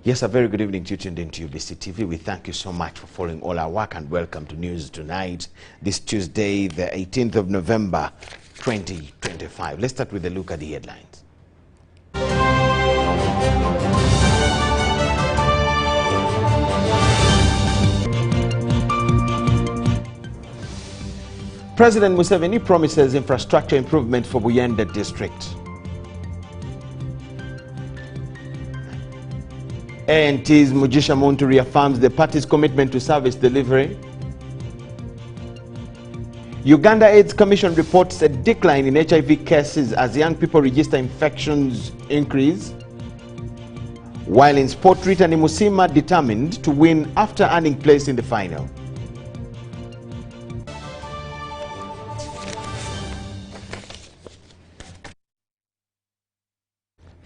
Yes, a very good evening to you tuned into UBC TV. We thank you so much for following all our work and welcome to News Tonight, this Tuesday, the 18th of November, 2025. Let's start with a look at the headlines. President Museveni promises infrastructure improvement for Buyende district. ANT's Mugisha Muntu reaffirms the party's commitment to service delivery. Uganda AIDS Commission reports a decline in HIV cases as young people register infections increase. While in sport, Rita Nimusima determined to win after earning place in the final.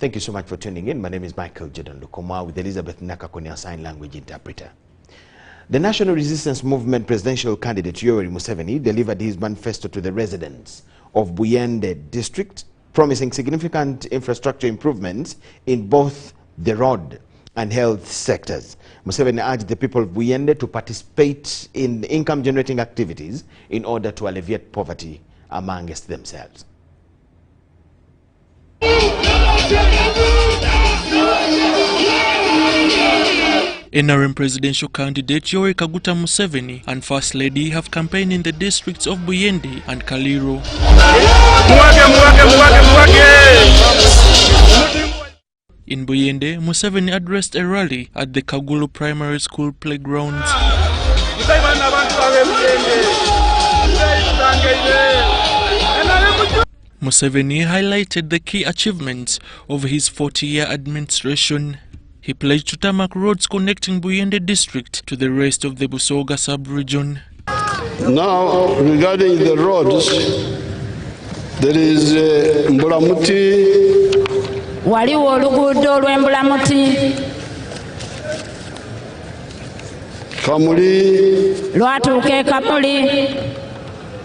Thank you so much for tuning in. My name is Micheal Lukomwa with Elizabeth Nakakone, sign language interpreter. The National Resistance Movement presidential candidate Yoweri Museveni delivered his manifesto to the residents of Buyende district, promising significant infrastructure improvements in both the road and health sectors. Museveni urged the people of Buyende to participate in income-generating activities in order to alleviate poverty amongst themselves. NRM presidential candidate Yoweri Kaguta Museveni and First Lady have campaigned in the districts of Buyende and Kaliro. In Buyende, Museveni addressed a rally at the Kagulu Primary School playground. Museveni highlighted the key achievements of his 40-year administration. He pledged to tarmac roads connecting Buyende district to the rest of the Busoga sub-region. Now, regarding the roads, there is Mbulamuti. Waliwo oluguudo lw'Embulamuti. Kamuli. Lwatuuka Kamuli.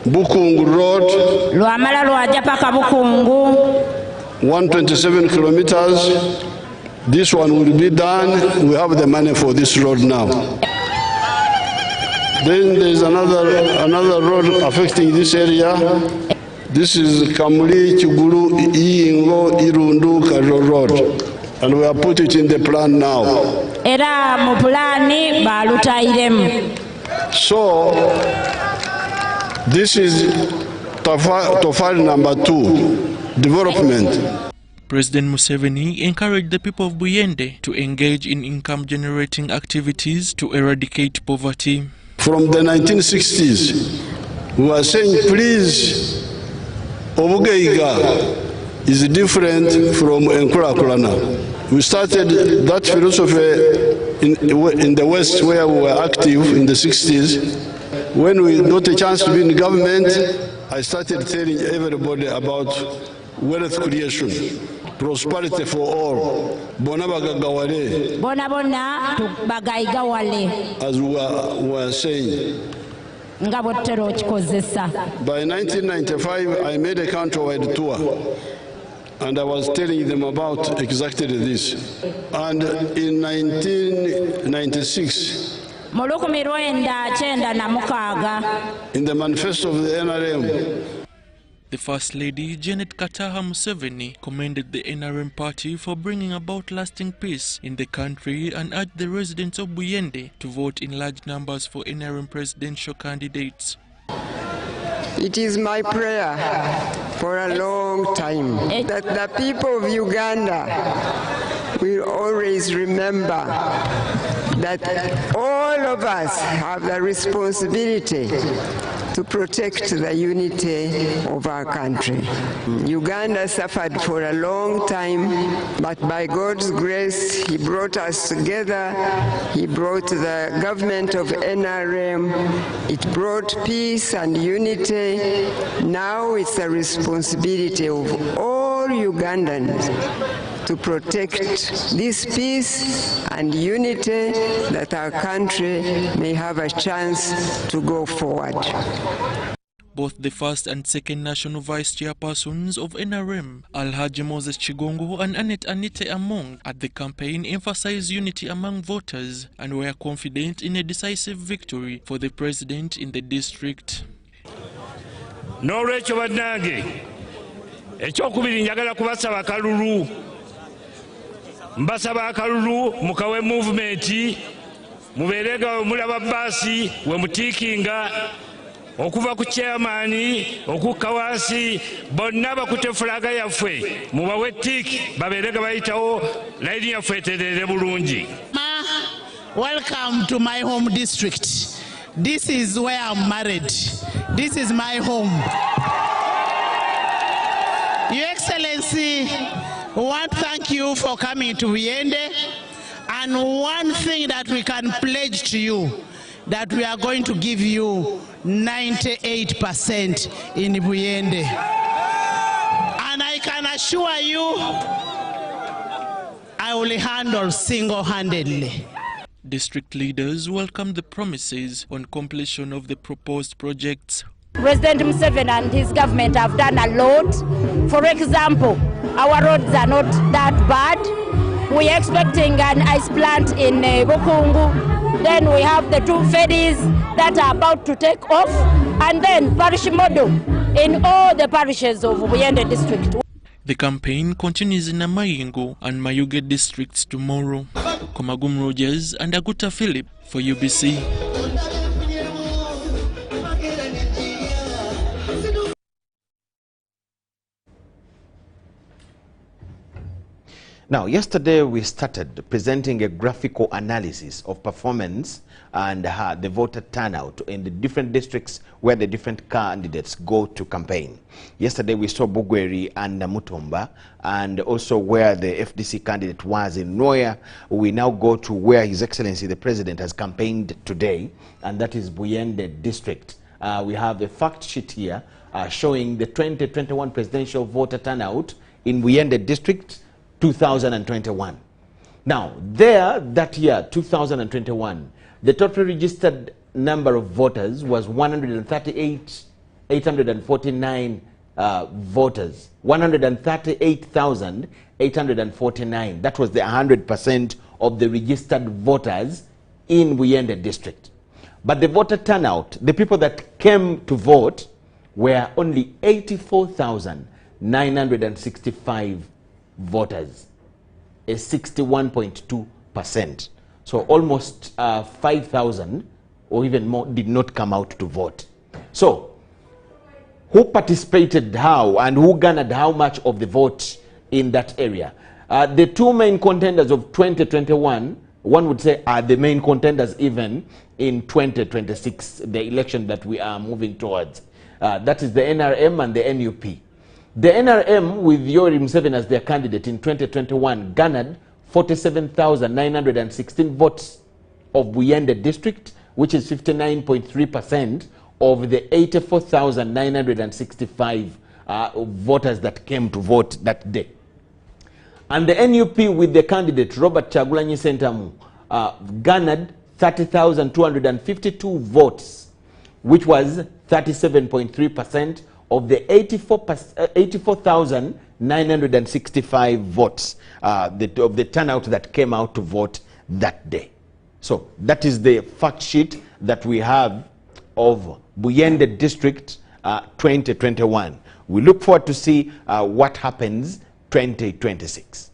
Bukungu Road. Lwamala lwajja paka Bukungu. 127 kilometers. This one will be done. We have the money for this road now. Then there is another road affecting this area. This is Kamuli, Chigulu, Iyingo, Irundu, Karo Road. And we have put it in the plan now. Era mu plani balutairemu. So, this is Tofali number 2, development. President Museveni encouraged the people of Buyende to engage in income-generating activities to eradicate poverty. From the 1960s, we were saying, please, Obugeiga is different from Enkurakurana. We started that philosophy in the West where we were active in the 60s. When we got a chance to be in government, I started telling everybody about wealth creation, prosperity for all. Bona bagagawale. Bona bagaigawale. As we were saying. By 1995, I made a countrywide tour, and I was telling them about exactly this. And in 1996, in the manifesto of the NRM, the First Lady, Janet Kataha Museveni, commended the NRM party for bringing about lasting peace in the country and urged the residents of Buyende to vote in large numbers for NRM presidential candidates. It is my prayer for a long time that the people of Uganda will always remember that all of us have the responsibility to protect the unity of our country. Uganda suffered for a long time, but by God's grace, He brought us together. He brought the government of NRM. It brought peace and unity. Now it's the responsibility of all Ugandans to protect this peace and unity that our country may have a chance to go forward. Both the first and second national vice chairpersons of NRM, Alhaji Moses Chigongo and Annette Anite Among, at the campaign emphasized unity among voters and were confident in a decisive victory for the president in the district. N'olwekyo bannange ekyokubiri njagala kubasaba akalulu, mbasaba akalulu mukawe movement mubeerega mulaba baasi we mutiikinga okuva ku chairman okukka wansi bonna bakute fulaga yaffe mubawe tiiki babeerega bayitawo layini yaffe etereere bulungi. Welcome to my home district. This is where I'm married. This is my home. Your Excellency, we want to thank you for coming to Buyende. And one thing that we can pledge to you, that we are going to give you 98% in Buyende. And I can assure you, I will handle single-handedly. District leaders welcomed the promises on completion of the proposed projects. President Museveni and his government have done a lot. For example, our roads are not that bad. We are expecting an ice plant in Bukungu. Then we have the 2 ferries that are about to take off. And then parish model in all the parishes of Buyende district. The campaign continues in Namayingo and Mayuge districts tomorrow. Komagum Rogers and Aguta Philip for UBC. Now, yesterday we started presenting a graphical analysis of performance and the voter turnout in the different districts where the different candidates go to campaign. Yesterday we saw Bugweri and Mutomba, and also where the FDC candidate was in Noya. We now go to where His Excellency the President has campaigned today, and that is Buyende district. We have a fact sheet here showing the 2021 presidential voter turnout in Buyende district 2021. Now, there, that year, 2021, the total registered number of voters was 138,849 voters. 138,849. That was the 100% of the registered voters in Buyende district. But the voter turnout, the people that came to vote, were only 84,965 voters, a 61.2%. So almost 5,000 or even more did not come out to vote. So who participated how and who garnered how much of the vote in that area? The 2 main contenders of 2021, one would say, are the main contenders even in 2026, the election that we are moving towards. That is the NRM and the NUP. The NRM, with Yoweri Museveni as their candidate in 2021, garnered 47,916 votes of Buyende district, which is 59.3% of the 84,965 voters that came to vote that day. And the NUP, with the candidate Robert Chagulanyi Sentamu, garnered 30,252 votes, which was 37.3% of the 84,965 votes of the turnout that came out to vote that day. So that is the fact sheet that we have of Buyende district 2021. We look forward to see what happens 2026.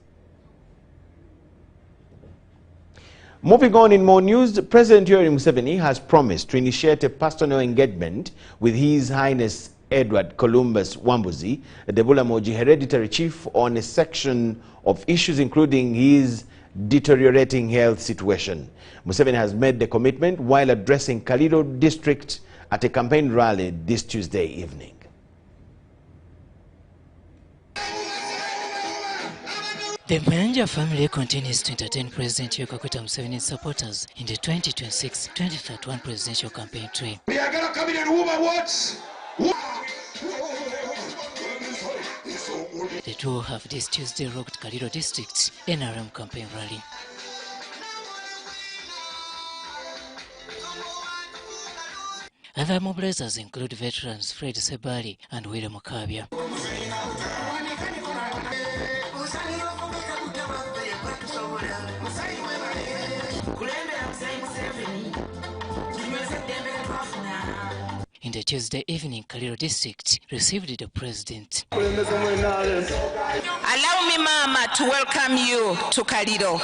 Moving on in more news, President Yoweri Museveni has promised to initiate a personal engagement with His Highness Edward Columbus Wambuzi, the Bulamoji hereditary chief, on a section of issues including his deteriorating health situation. Museveni has made the commitment while addressing Kaliro district at a campaign rally this Tuesday evening. The Mayanja family continues to entertain President Yoweri Museveni's supporters in the 2026-2031 presidential campaign trail. The two have this Tuesday rocked Kaliro District's NRM campaign rally. Other mobilizers include veterans Fred Sebali and William Mukabya. In the Tuesday evening, Kaliro district received the president. Allow me, Mama, to welcome you to Kaliro.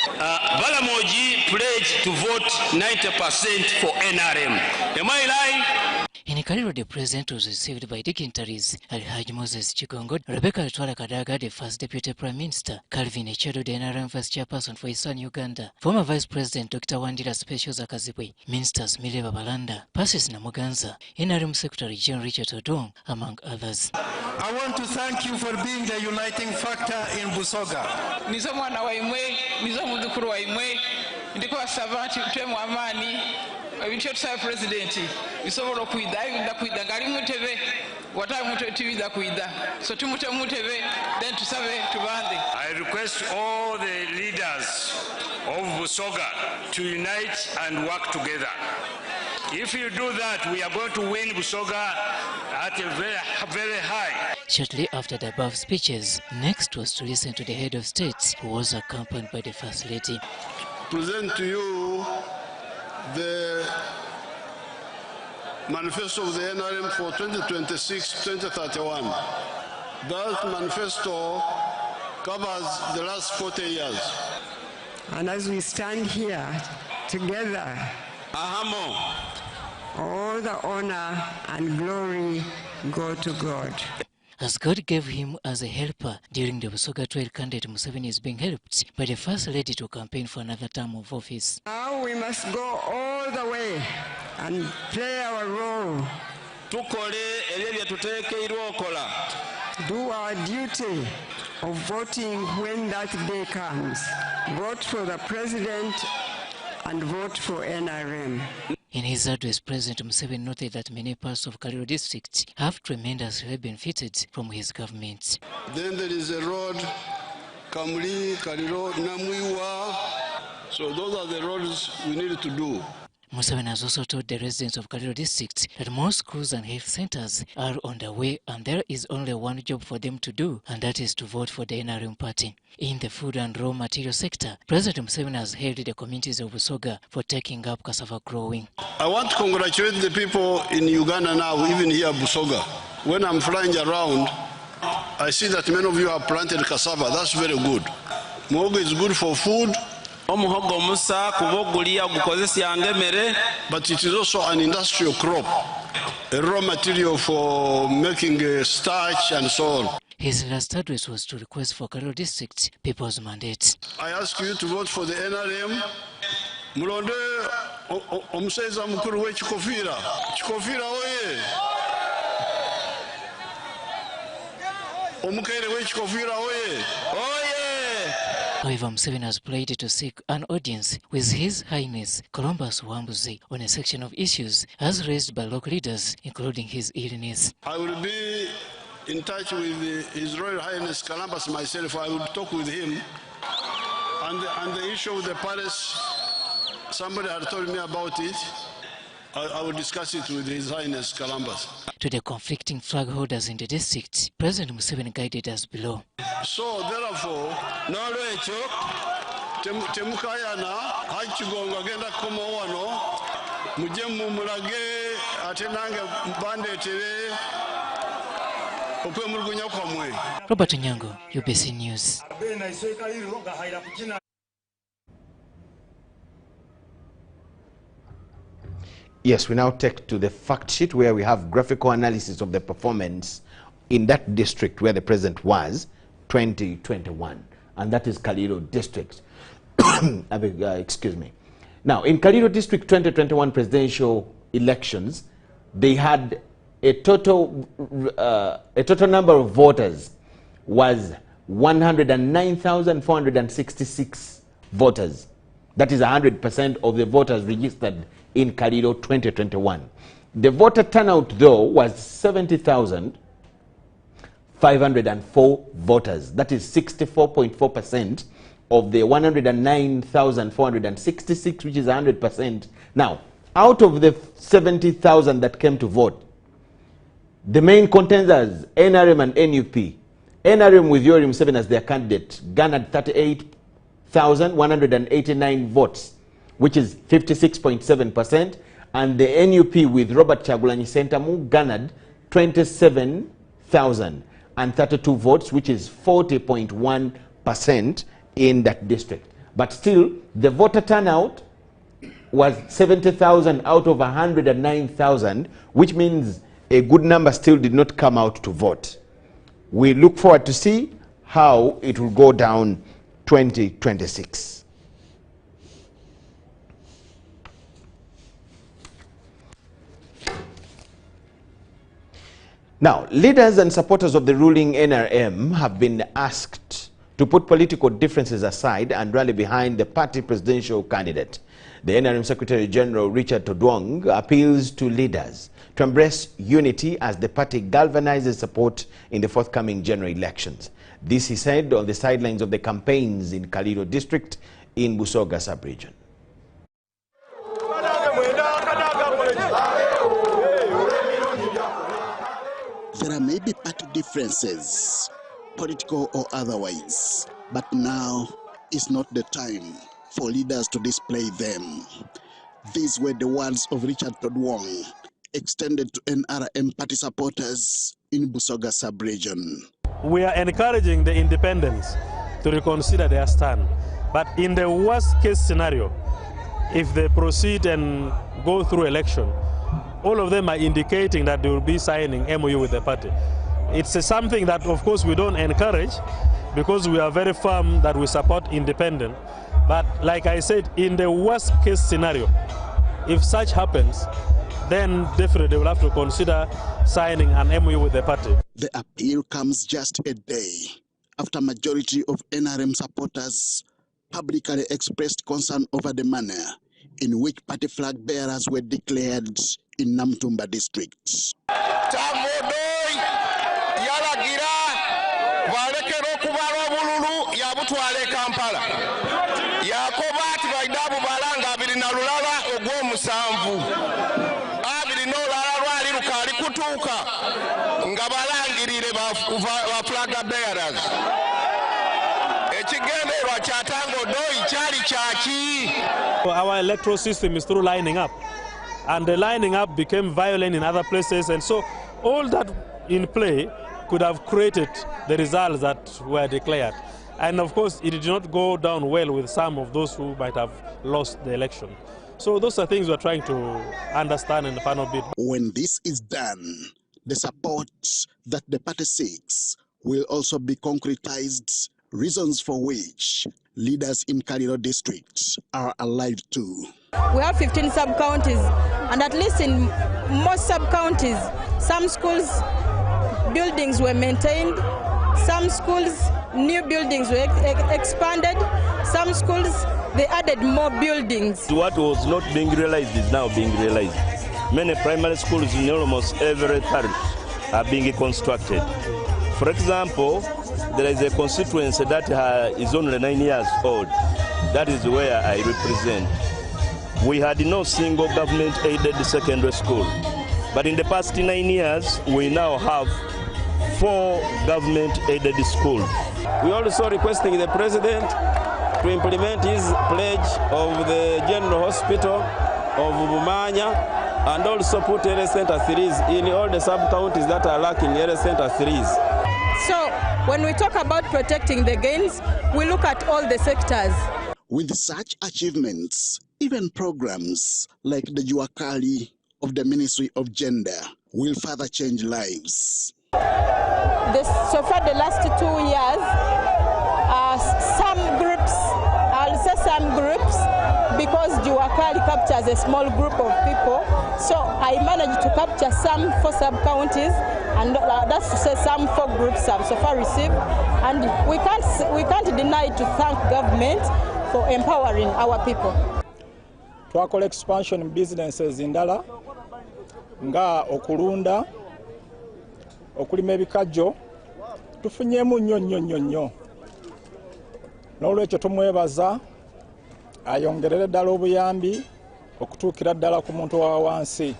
Balamoji pledged to vote 90% for NRM. Am I lying? In Kaliro, the president was received by dignitaries Alhaji Moses Chigongo, Rebecca Lutwala Kadaga, the first deputy prime minister, Calvin Echedo, the NRM vice chairperson for Eastern Uganda, former vice president Dr. Wandira Special Zakazibwe, ministers Mile Babalanda, Persis Namuganza, NRM secretary John Richard Odong, among others. I want to thank you for being the uniting factor in Busoga. Nizomwana wa imwe, nizomudukuru wa imwe, ndiko asabati utemu amani. Ebintu tusaba president bisobola okuida ibinda kuida ngali mutebe wataye mutebe tibida kuida so tumute mutebe then tusabe tubande. I request all the leaders of Busoga to unite and work together. If you do that, we are going to win Busoga at a very high. Shortly after the above speeches, next was to listen to the head of state, who was accompanied by the First Lady. Present to you the manifesto of the NRM for 2026-2031. That manifesto covers the last 40 years. And as we stand here together, all the honor and glory go to God. As God gave him as a helper during the Busoga trail, candidate Museveni is being helped by the First Lady to campaign for another term of office. Now we must go all the way and play our role. Do our duty of voting when that day comes. Vote for the president and vote for NRM. In his address, President Museveni noted that many parts of Kaliro district have tremendously benefited from his government. Then there is a road, Kamli, Kaliro, Namuiwa. So those are the roads we need to do. Museveni has also told the residents of Kaliro district that more schools and health centers are on the way and there is only one job for them to do, and that is to vote for the NRM party. In the food and raw material sector, President Museveni has hailed the communities of Busoga for taking up cassava growing. I want to congratulate the people in Uganda now, even here Busoga. When I'm flying around, I see that many of you have planted cassava. That's very good. Muhogo is good for food. But it is also an industrial crop, a raw material for making starch and so on. His last address was to request for Kaliro district people's mandate. I ask you to vote for the NRM. Mulonde omusaiza mukuru w'ekikofira. Kikofira oye. Omukere w'ekikofira oye. Oye. However, Museveni has played to seek an audience with His Highness Columbus Wambuzi on a section of issues as raised by local leaders, including his illness. I will be in touch with His Royal Highness Columbus myself. I will talk with him. And the issue of the palace, somebody had told me about it. I will discuss it with His Highness Columbus. To the conflicting flag holders in the district, President Museveni guided as below. So therefore, nolwekyo temukayana hakigonga agenda kukoma wano mujje mumulage ate nange mbandeetere okwemulugunya kwammwe. Robert Nyango, UBC News. Yes, we now take to the fact sheet where we have graphical analysis of the performance in that district where the president was 2021, and that is Kaliro district. Excuse me. Now, in Kaliro district 2021 presidential elections, they had a total number of voters was 109,466 voters. That is 100% of the voters registered in Kaliro 2021. The voter turnout, though, was 70,504 voters. That is 64.4% of the 109,466, which is 100%. Now, out of the 70,000 that came to vote, the main contenders, NRM and NUP, NRM with Yoweri Museveni as their candidate garnered 38,189 votes, which is 56.7%, and the NUP with Robert Kyagulanyi Ssentamu garnered 27,032 votes, which is 40.1% in that district. But still, the voter turnout was 70,000 out of 109,000, which means a good number still did not come out to vote. We look forward to see how it will go down 2026. Now, leaders and supporters of the ruling NRM have been asked to put political differences aside and rally behind the party presidential candidate. The NRM Secretary General Richard Todwong appeals to leaders to embrace unity as the party galvanizes support in the forthcoming general elections. This he said on the sidelines of the campaigns in Kaliro district in Busoga sub-region. There may be party differences, political or otherwise, but now is not the time for leaders to display them. These were the words of Richard Todwong, extended to NRM party supporters in Busoga sub-region. We are encouraging the independents to reconsider their stand. But in the worst case scenario, if they proceed and go through election, all of them are indicating that they will be signing MOU with the party. It's something that, of course, we don't encourage because we are very firm that we support independent. But like I said, in the worst case scenario, if such happens, then definitely they will have to consider signing an MOU with the party. The appeal comes just a day after majority of NRM supporters publicly expressed concern over the manner in which party flag bearers were declared in Namtumba district. Our electoral system is through lining up, and the lining up became violent in other places, and so all that in play could have created the results that were declared. And of course, it did not go down well with some of those who might have lost the election. So those are things we're trying to understand in the final bit. When this is done, the support that the party seeks will also be concretized, reasons for which leaders in Kaliro district are alive to. We have 15 sub-counties, and at least in most sub-counties, some schools buildings were maintained, some schools new buildings were expanded, some schools they added more buildings. What was not being realized is now being realized. Many primary schools in almost every parish are being constructed. For example, there is a constituency that is only 9 years old. That is where I represent. We had no single government-aided secondary school. But in the past 9 years, we now have 4 government-aided schools. We are also requesting the President to implement his pledge of the General Hospital of Bumanya and also put area center 3s in all the sub-counties that are lacking area center 3s. So when we talk about protecting the gains, we look at all the sectors. With such achievements, even programs like the Juakali of the Ministry of Gender will further change lives. So far the last 2 years, some groups, I'll say some groups, because Juakali captures a small group of people, so I managed to capture some 4 sub-counties, and that's to say some 4 groups have so far received, and we can't deny to thank government for empowering our people. Twakola expansion businesses indala nga okulunda, okulima ebikajjo, tufunyemu nnyo. N'olwekyo tumwebaza ayongerere ddala obuyambi okutuukira ddala ku muntu wa wansi.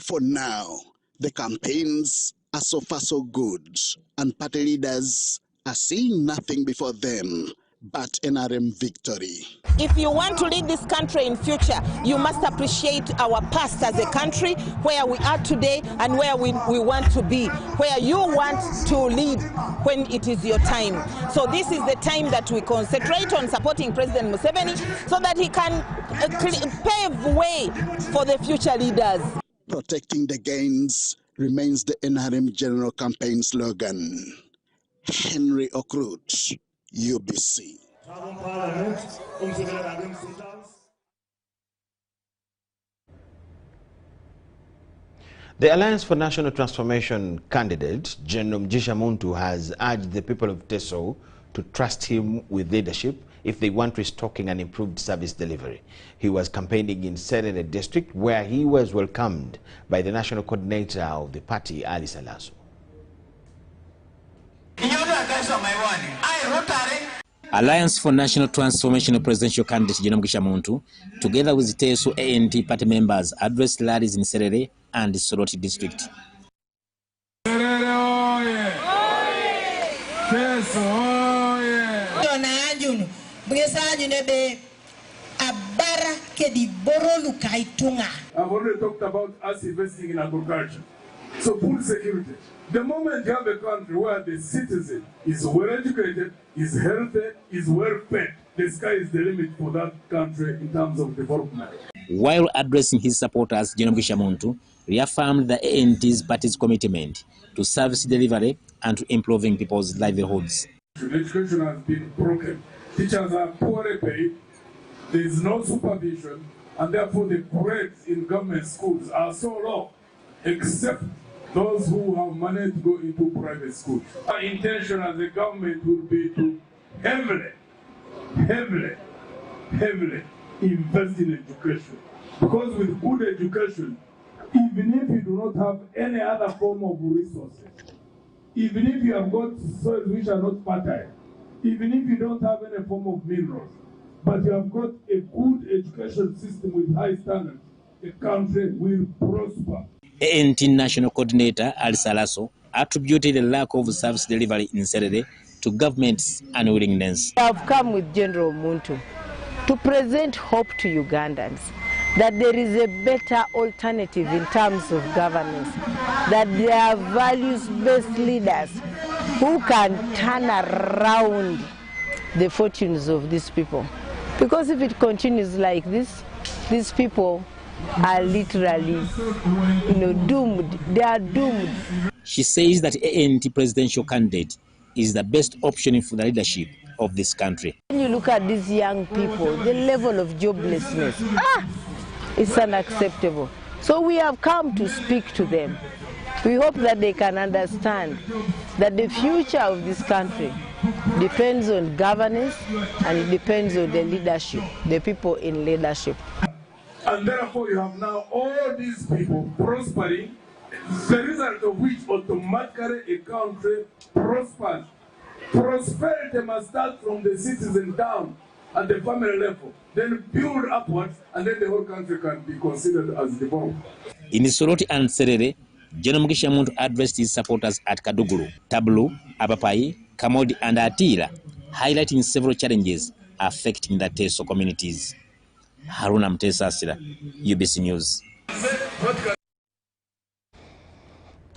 For now, the campaigns are so far so good, and party leaders are seeing nothing before them but NRM victory. If you want to lead this country in future, you must appreciate our past as a country, where we are today and where we want to be, where you want to lead when it is your time. So this is the time that we concentrate on supporting President Museveni so that he can pave way for the future leaders. Protecting the gains remains the NRM general campaign slogan. Henry Okrut, UBC. The Alliance for National Transformation candidate, General Mugisha Muntu, has urged the people of Teso to trust him with leadership if they want restocking and improved service delivery. He was campaigning in Serere district, where he was welcomed by the national coordinator of the party, Ali Salaso. Alliance for National Transformation presidential candidate General Mugisha Muntu, together with Teso ANT party members, addressed rallies in Serere and Soroti district. I've already talked about us investing in agriculture. So food security. The moment you have a country where the citizen is well educated, is healthy, is well fed, the sky is the limit for that country in terms of development. While addressing his supporters, General Mugisha Muntu reaffirmed the ANT's party's commitment to service delivery and to improving people's livelihoods. Education has been broken. Teachers are poorly paid. There is no supervision, and therefore the grades in government schools are so low, except those who have managed to go into private schools. Our intention as a government would be to heavily invest in education. Because with good education, even if you do not have any other form of resources, even if you have got soils which are not fertile, even if you don't have any form of minerals, but you have got a good education system with high standards, the country will prosper. ANT National Coordinator Ali Salaso attributed the lack of service delivery in Serere to government's unwillingness. I have come with General Muntu to present hope to Ugandans that there is a better alternative in terms of governance, that there are values-based leaders who can turn around the fortunes of these people. Because if it continues like this, these people are literally, doomed. They are doomed. She says that ANT presidential candidate is the best option for the leadership of this country. When you look at these young people, the level of joblessness, it's unacceptable. So we have come to speak to them. We hope that they can understand that the future of this country depends on governance and it depends on the leadership, the people in leadership. And therefore you have now all these people prospering, the result of which automatically a country prospers. Prosperity must start from the citizen down at the family level, then build upwards, and then the whole country can be considered as developed. In Soroti and Serere, General Mugisha Muntu addressed his supporters at Kadugulu, Tablu, Apapai, Kamodi and Atila, highlighting several challenges affecting the Teso communities. Haruna Mtesa Asira, UBC News.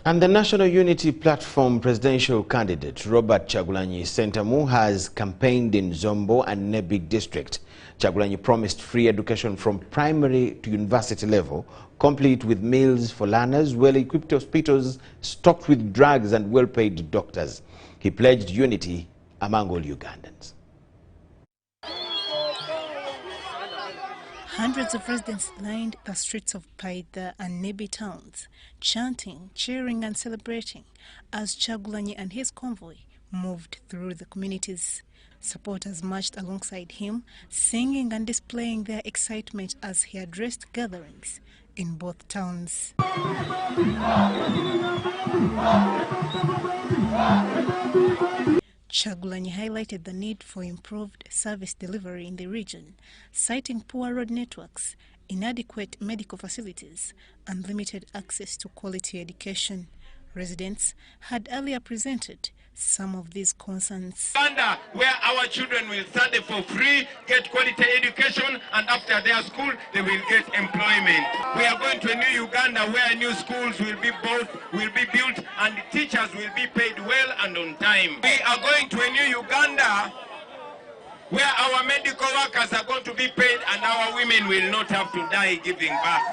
And the National Unity Platform presidential candidate Robert Kyagulanyi Ssentamu has campaigned in Zombo and Nebik district. Kyagulanyi promised free education from primary to university level, complete with meals for learners, well-equipped hospitals stocked with drugs and well-paid doctors. He pledged unity among all Ugandans. Hundreds of residents lined the streets of Paida and Nebi towns, chanting, cheering and celebrating as Kyagulanyi and his convoy moved through the communities. Supporters marched alongside him, singing and displaying their excitement as he addressed gatherings in both towns. Kyagulanyi highlighted the need for improved service delivery in the region, citing poor road networks inadequate medical facilities, and limited access to quality education. Residents had earlier presented some of these concerns. Uganda, where our children will study for free, get quality education, and after their school, they will get employment. We are going to a new Uganda where new schools will be built, and the teachers will be paid well and on time. We are going to a new Uganda where our medical workers are going to be paid and our women will not have to die giving birth.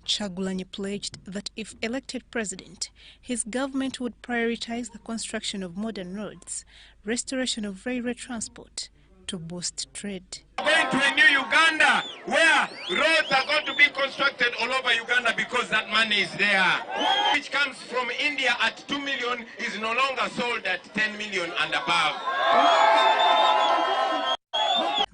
Kyagulanyi pledged that if elected president, his government would prioritize the construction of modern roads, restoration of railway transport to boost trade. We're going to a new Uganda where roads are going to be constructed all over Uganda because that money is there. Which comes from India at 2 million is no longer sold at 10 million and above.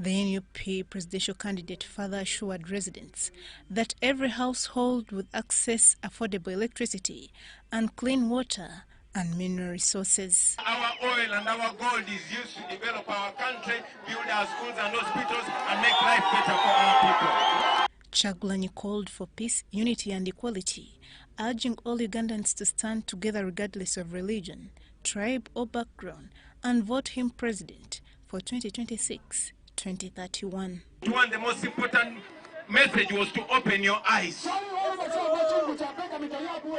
The NUP presidential candidate further assured residents that every household will access affordable electricity and clean water and mineral resources. Our oil and our gold is used to develop our country, build our schools and hospitals, and make life better for our people. Kyagulanyi called for peace, unity and equality, urging all Ugandans to stand together regardless of religion, tribe or background, and vote him president for 2026. 2031. The most important message was to open your eyes.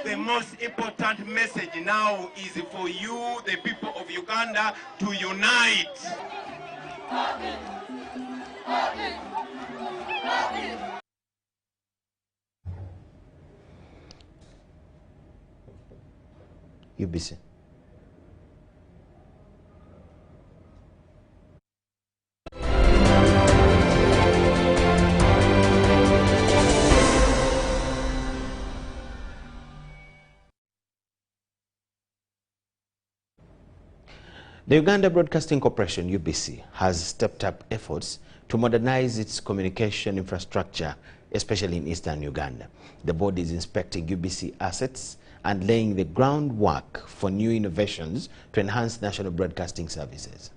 The most important message now is for you, the people of Uganda, to unite. UBC. The Uganda Broadcasting Corporation, UBC, has stepped up efforts to modernize its communication infrastructure, especially in eastern Uganda. The board is inspecting UBC assets and laying the groundwork for new innovations to enhance national broadcasting services.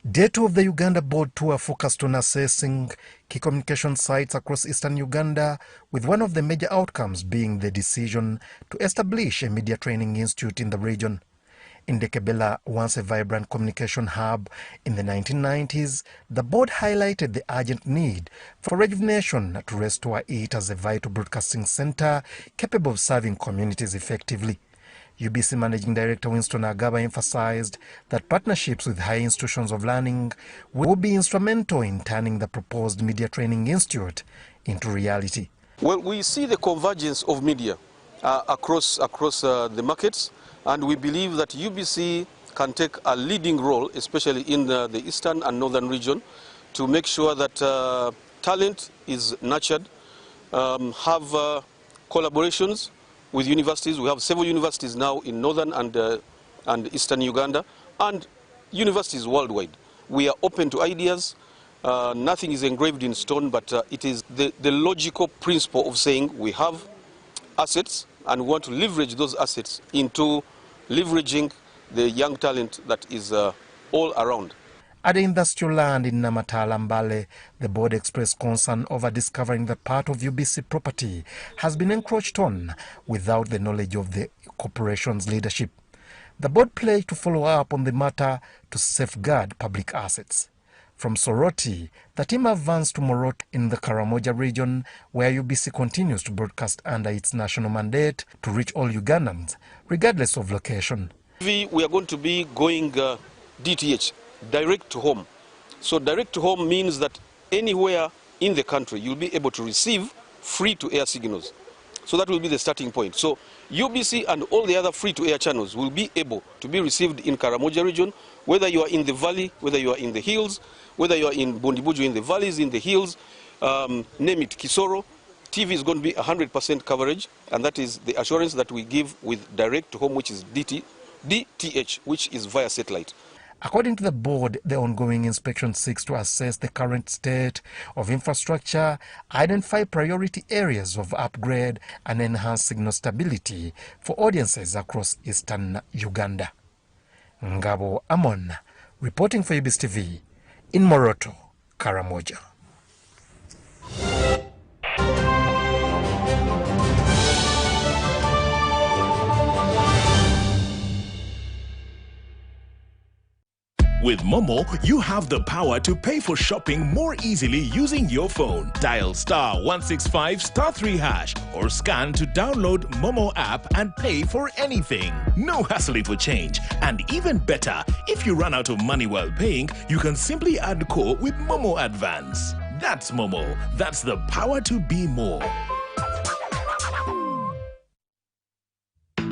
Day 2 of the Uganda Board tour focused on assessing key communication sites across eastern Uganda, with one of the major outcomes being the decision to establish a media training institute in the region. In Ndekebela, once a vibrant communication hub in the 1990s, the board highlighted the urgent need for rejuvenation to restore it as a vital broadcasting center capable of serving communities effectively. UBC Managing Director Winston Agaba emphasized that partnerships with high institutions of learning will be instrumental in turning the proposed Media Training Institute into reality. Well, we see the convergence of media across the markets, and we believe that UBC can take a leading role, especially in the eastern and northern region, to make sure that talent is nurtured, have collaborations with universities. We have several universities now in northern and eastern Uganda, and universities worldwide. We are open to ideas. Nothing is engraved in stone, but it is the logical principle of saying we have assets and we want to leverage those assets into leveraging the young talent that is all around. At the industrial land in Namatala Mbale, the board expressed concern over discovering that part of UBC property has been encroached on without the knowledge of the corporation's leadership. The board pledged to follow up on the matter to safeguard public assets. From Soroti, the team advanced to Morot in the Karamoja region, where UBC continues to broadcast under its national mandate to reach all Ugandans, regardless of location. We are going to be going DTH, direct to home. So direct to home means that anywhere in the country you'll be able to receive free-to-air signals. So that will be the starting point. So UBC and all the other free-to-air channels will be able to be received in Karamoja region, whether you are in the valley, whether you are in the hills, whether you are in Bundibujo, in the valleys, in the hills, name it, Kisoro. TV is going to be 100% coverage, and that is the assurance that we give with direct to home, which is DTH, which is via satellite. According to the board, the ongoing inspection seeks to assess the current state of infrastructure, identify priority areas of upgrade, and enhance signal stability for audiences across eastern Uganda. Ngabo Amon, Reporting for UBS TV in Moroto, Karamoja. With Momo, you have the power to pay for shopping more easily using your phone. Dial *165*3# or scan to download Momo app and pay for anything. No hassling for change. And even better, if you run out of money while paying, you can simply add core with Momo Advance. That's Momo. That's the power to be more.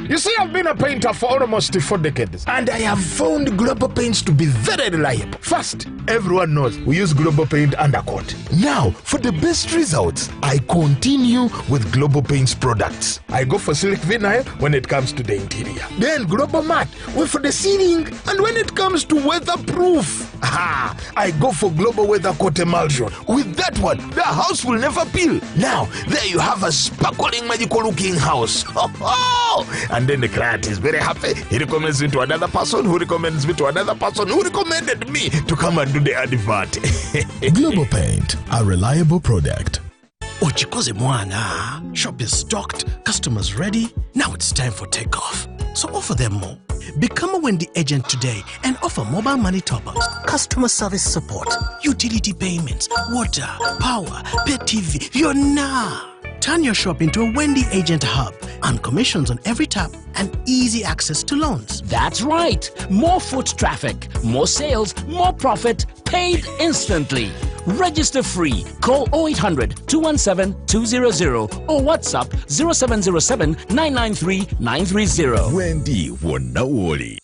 You see, I've been a painter for almost 4 decades, and I have found Global Paints to be very reliable. First, everyone knows we use Global Paint undercoat. Now, for the best results, I continue with Global Paints products. I go for silk vinyl when it comes to the interior. Then Global Matte for the ceiling, and when it comes to weatherproof, I go for Global Weather Coat Emulsion. With that one, the house will never peel. Now, there you have a sparkling, magical looking house. And then the client is very happy. He recommends me to another person who recommends me to another person who recommended me to come and do the advert. Global Paint, a reliable product. Ochikoze mwana. Shop is stocked, customers ready. Now it's time for takeoff. So offer them more. Become a Wendy agent today and offer mobile money top-ups, customer service support, utility payments, water, power, pay TV. You're now. Turn your shop into a Wendy agent hub and commissions on every tap and easy access to loans. That's right. More foot traffic, more sales, more profit, paid instantly. Register free. Call 0800-217-200 or WhatsApp 0707-993-930. Wendy Wonawoli.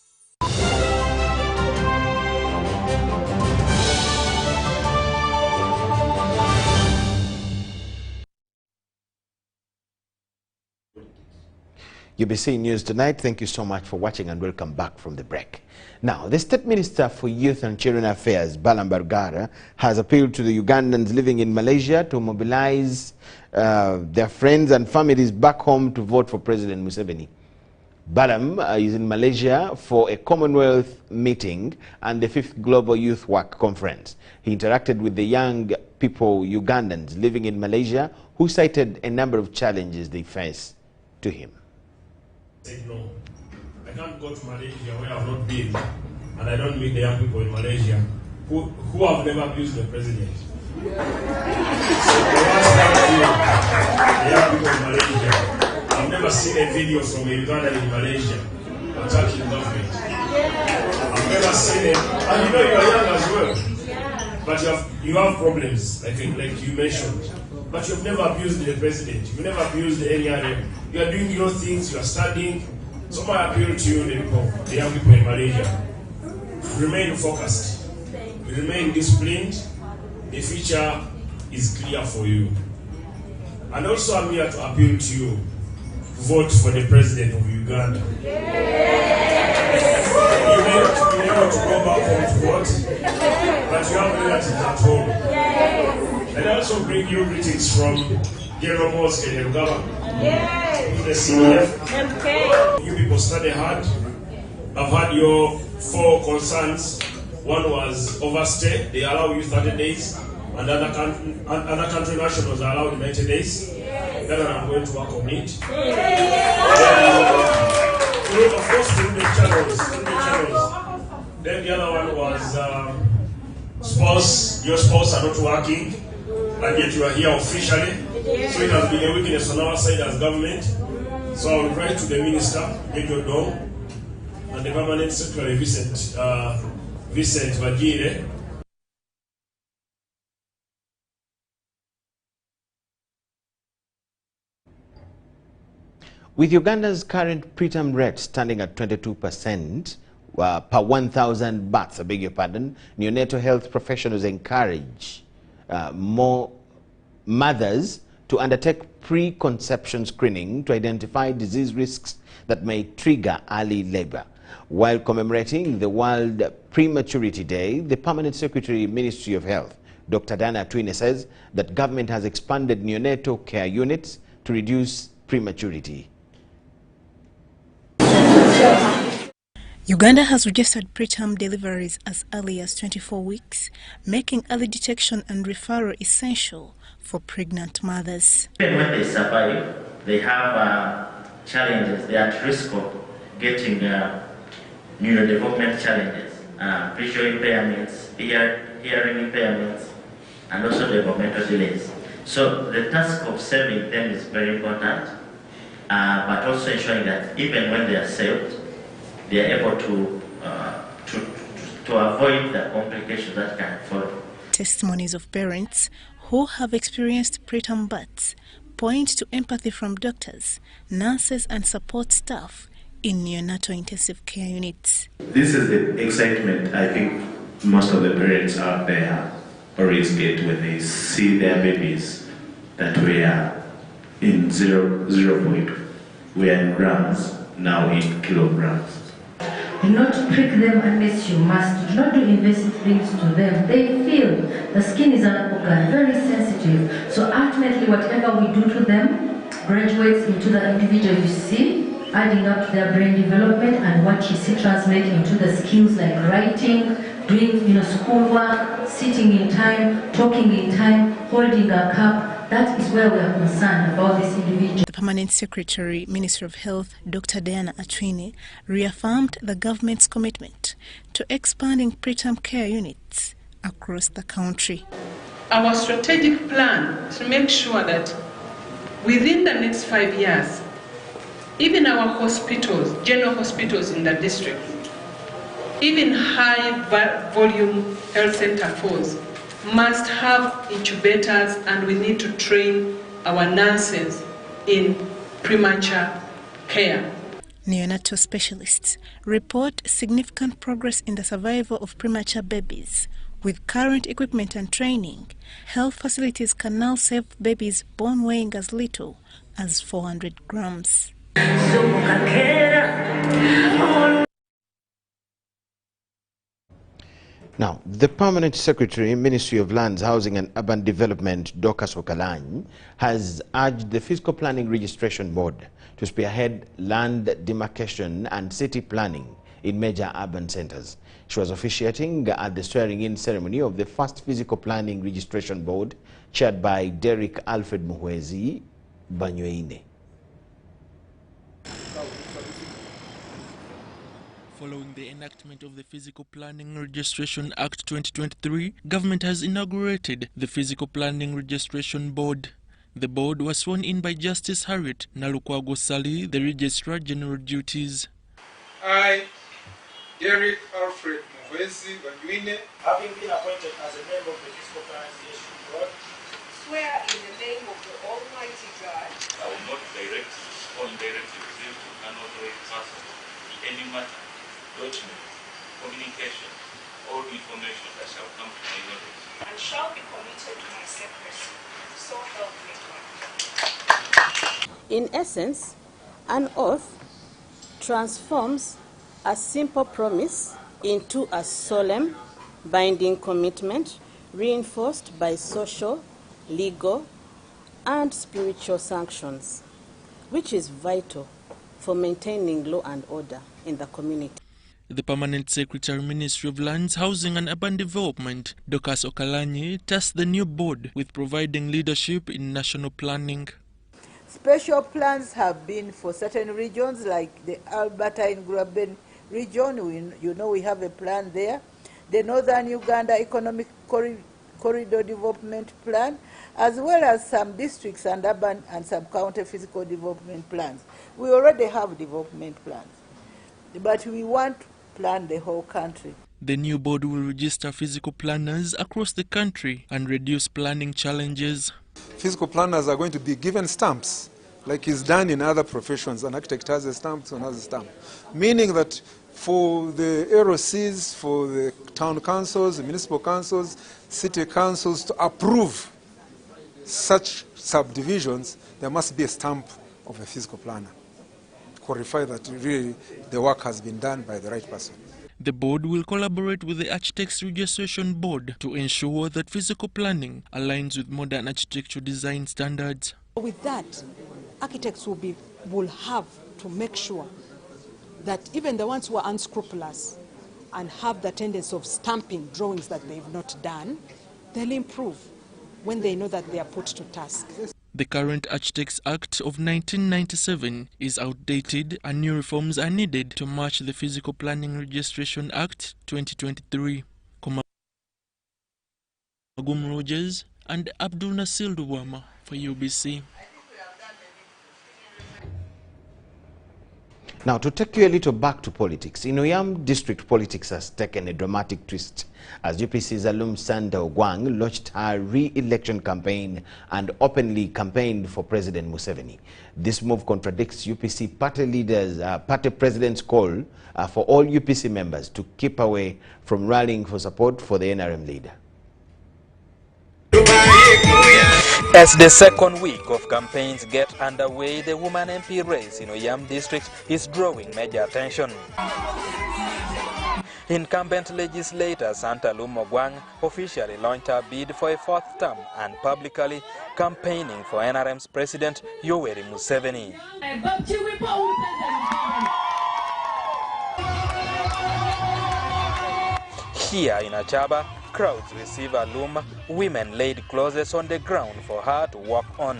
UBC News Tonight. Thank you so much for watching and welcome back from the break. Now, the State Minister for Youth and Children Affairs, Balam Bargara, has appealed to the Ugandans living in Malaysia to mobilize their friends and families back home to vote for President Museveni. Balam is in Malaysia for a Commonwealth meeting and the 5th Global Youth Work Conference. He interacted with the young people, Ugandans living in Malaysia, who cited a number of challenges they face to him. Said no, I can't go to Malaysia where I've not been, and I don't meet the young people in Malaysia who have never abused the president. So the last time the young people in Malaysia, I've never seen a video from a Ugandan in Malaysia attacking government. I've never seen it, and you know you are young as well, but you have problems like you mentioned. But you've never abused the president. You've never abused any other. You are doing your things. You are studying. So my appeal to you, the young people in Malaysia, remain focused. Remain disciplined. The future is clear for you. And also I'm here to appeal to you. Vote for the president of Uganda. You may not be able to go back home to vote, but you have relatives at home. And I also bring you greetings from General Mosque and Elgaba, the CDF. You people study hard. I've had your 4 concerns. One was overstay. They allow you 30 days. And other country nationals are allowed 90 days. That I'm going to work on it. Of course, through the channels. Then the other one was spouse. Your spouse are not working. And yet you are here officially. So it has been a weakness on our side as government. So I will write to the minister, Major Dong, and the permanent secretary, Vincent Vagire. With Uganda's current preterm rate standing at 22% per 1,000 births, neonatal health professionals encourage more mothers to undertake pre-conception screening to identify disease risks that may trigger early labor. While commemorating the World Prematurity Day, the Permanent Secretary, Ministry of Health, Dr. Dana Twine, says that government has expanded neonatal care units to reduce prematurity. Uganda has registered preterm deliveries as early as 24 weeks, making early detection and referral essential for pregnant mothers. Even when they survive, they have challenges. They are at risk of getting neurodevelopment challenges, visual impairments, hearing impairments, and also developmental delays. So the task of saving them is very important, but also ensuring that even when they are saved, they are able to avoid the complications that can follow. Testimonies of parents who have experienced preterm births point to empathy from doctors, nurses and support staff in neonatal intensive care units. This is the excitement I think most of the parents out there always get when they see their babies that were in 0.1 were in grams, now in kilograms. Do not prick them unless you must. Do not do invasive things to them. They feel the skin is an organ, very sensitive. So ultimately, whatever we do to them graduates into the individual you see, adding up to their brain development, and what you see translate into the skills like writing, doing schoolwork, sitting in time, talking in time, holding a cup. That is where we are concerned about this individual. The Permanent Secretary, Ministry of Health, Dr. Diana Atwine, reaffirmed the government's commitment to expanding preterm care units across the country. Our strategic plan to make sure that within the next 5 years, even our hospitals, general hospitals in the district, even high volume health center fours, must have incubators, and we need to train our nurses in premature care. Neonatal specialists report significant progress in the survival of premature babies. With current equipment and training, health facilities can now save babies born weighing as little as 400 grams. Now, the Permanent Secretary, Ministry of Lands, Housing and Urban Development, Dorcas Okalany, has urged the Physical Planning Registration Board to spearhead land demarcation and city planning in major urban centers. She was officiating at the swearing-in ceremony of the first Physical Planning Registration Board, chaired by Derek Alfred Muhwezi Banyweine. Following the enactment of the Physical Planning Registration Act 2023, government has inaugurated the Physical Planning Registration Board. The board was sworn in by Justice Harriet Nalukwago Sali, the Registrar General Duties. I, Derek Alfred Muhwezi Banyweine, having been appointed as a member of the Physical Planning Registration Board, swear in the name of the Almighty God. I will not direct or indirectly reveal to an authorized person any matter, document, communication, or information that shall come to my knowledge, and shall be committed to my secrecy. So help me God. In essence, an oath transforms a simple promise into a solemn, binding commitment reinforced by social, legal, and spiritual sanctions, which is vital for maintaining law and order in the community. The Permanent Secretary, Ministry of Lands, Housing and Urban Development, Dorcas Okalany, tasked the new board with providing leadership in national planning. Special plans have been for certain regions, like the Albertine Graben region. We have a plan there. The Northern Uganda Economic Corridor Development Plan, as well as some districts and urban and some county physical development plans. We already have development plans, but we want to plan the whole country. The new board will register physical planners across the country and reduce planning challenges. Physical planners are going to be given stamps, like is done in other professions. An architect has a stamp, so another stamp. Meaning that for the ROCs, for the town councils, the municipal councils, city councils to approve such subdivisions, there must be a stamp of a physical planner. Qualify that really the work has been done by the right person. The board will collaborate with the Architects Registration Board to ensure that physical planning aligns with modern architectural design standards. With that, architects will have to make sure that even the ones who are unscrupulous and have the tendency of stamping drawings that they've not done, they'll improve when they know that they are put to task. The current Architects Act of 1997 is outdated and new reforms are needed to match the Physical Planning Registration Act 2023. Magum Rogers and Abdul Nasil Duwama for UBC. Now, to take you a little back to politics, in Oyam district, politics has taken a dramatic twist as UPC's Alum Sanda Ogwang launched her re-election campaign and openly campaigned for President Museveni. This move contradicts UPC party president's call for all UPC members to keep away from rallying for support for the NRM leader. As the second week of campaigns get underway, the woman MP race in Oyam district is drawing major attention. Incumbent legislator Santa Lumogwang officially launched her bid for a fourth term and publicly campaigning for NRM's president Yoweri Museveni. Here in Achaba, crowds receive Alum. Women laid clothes on the ground for her to walk on.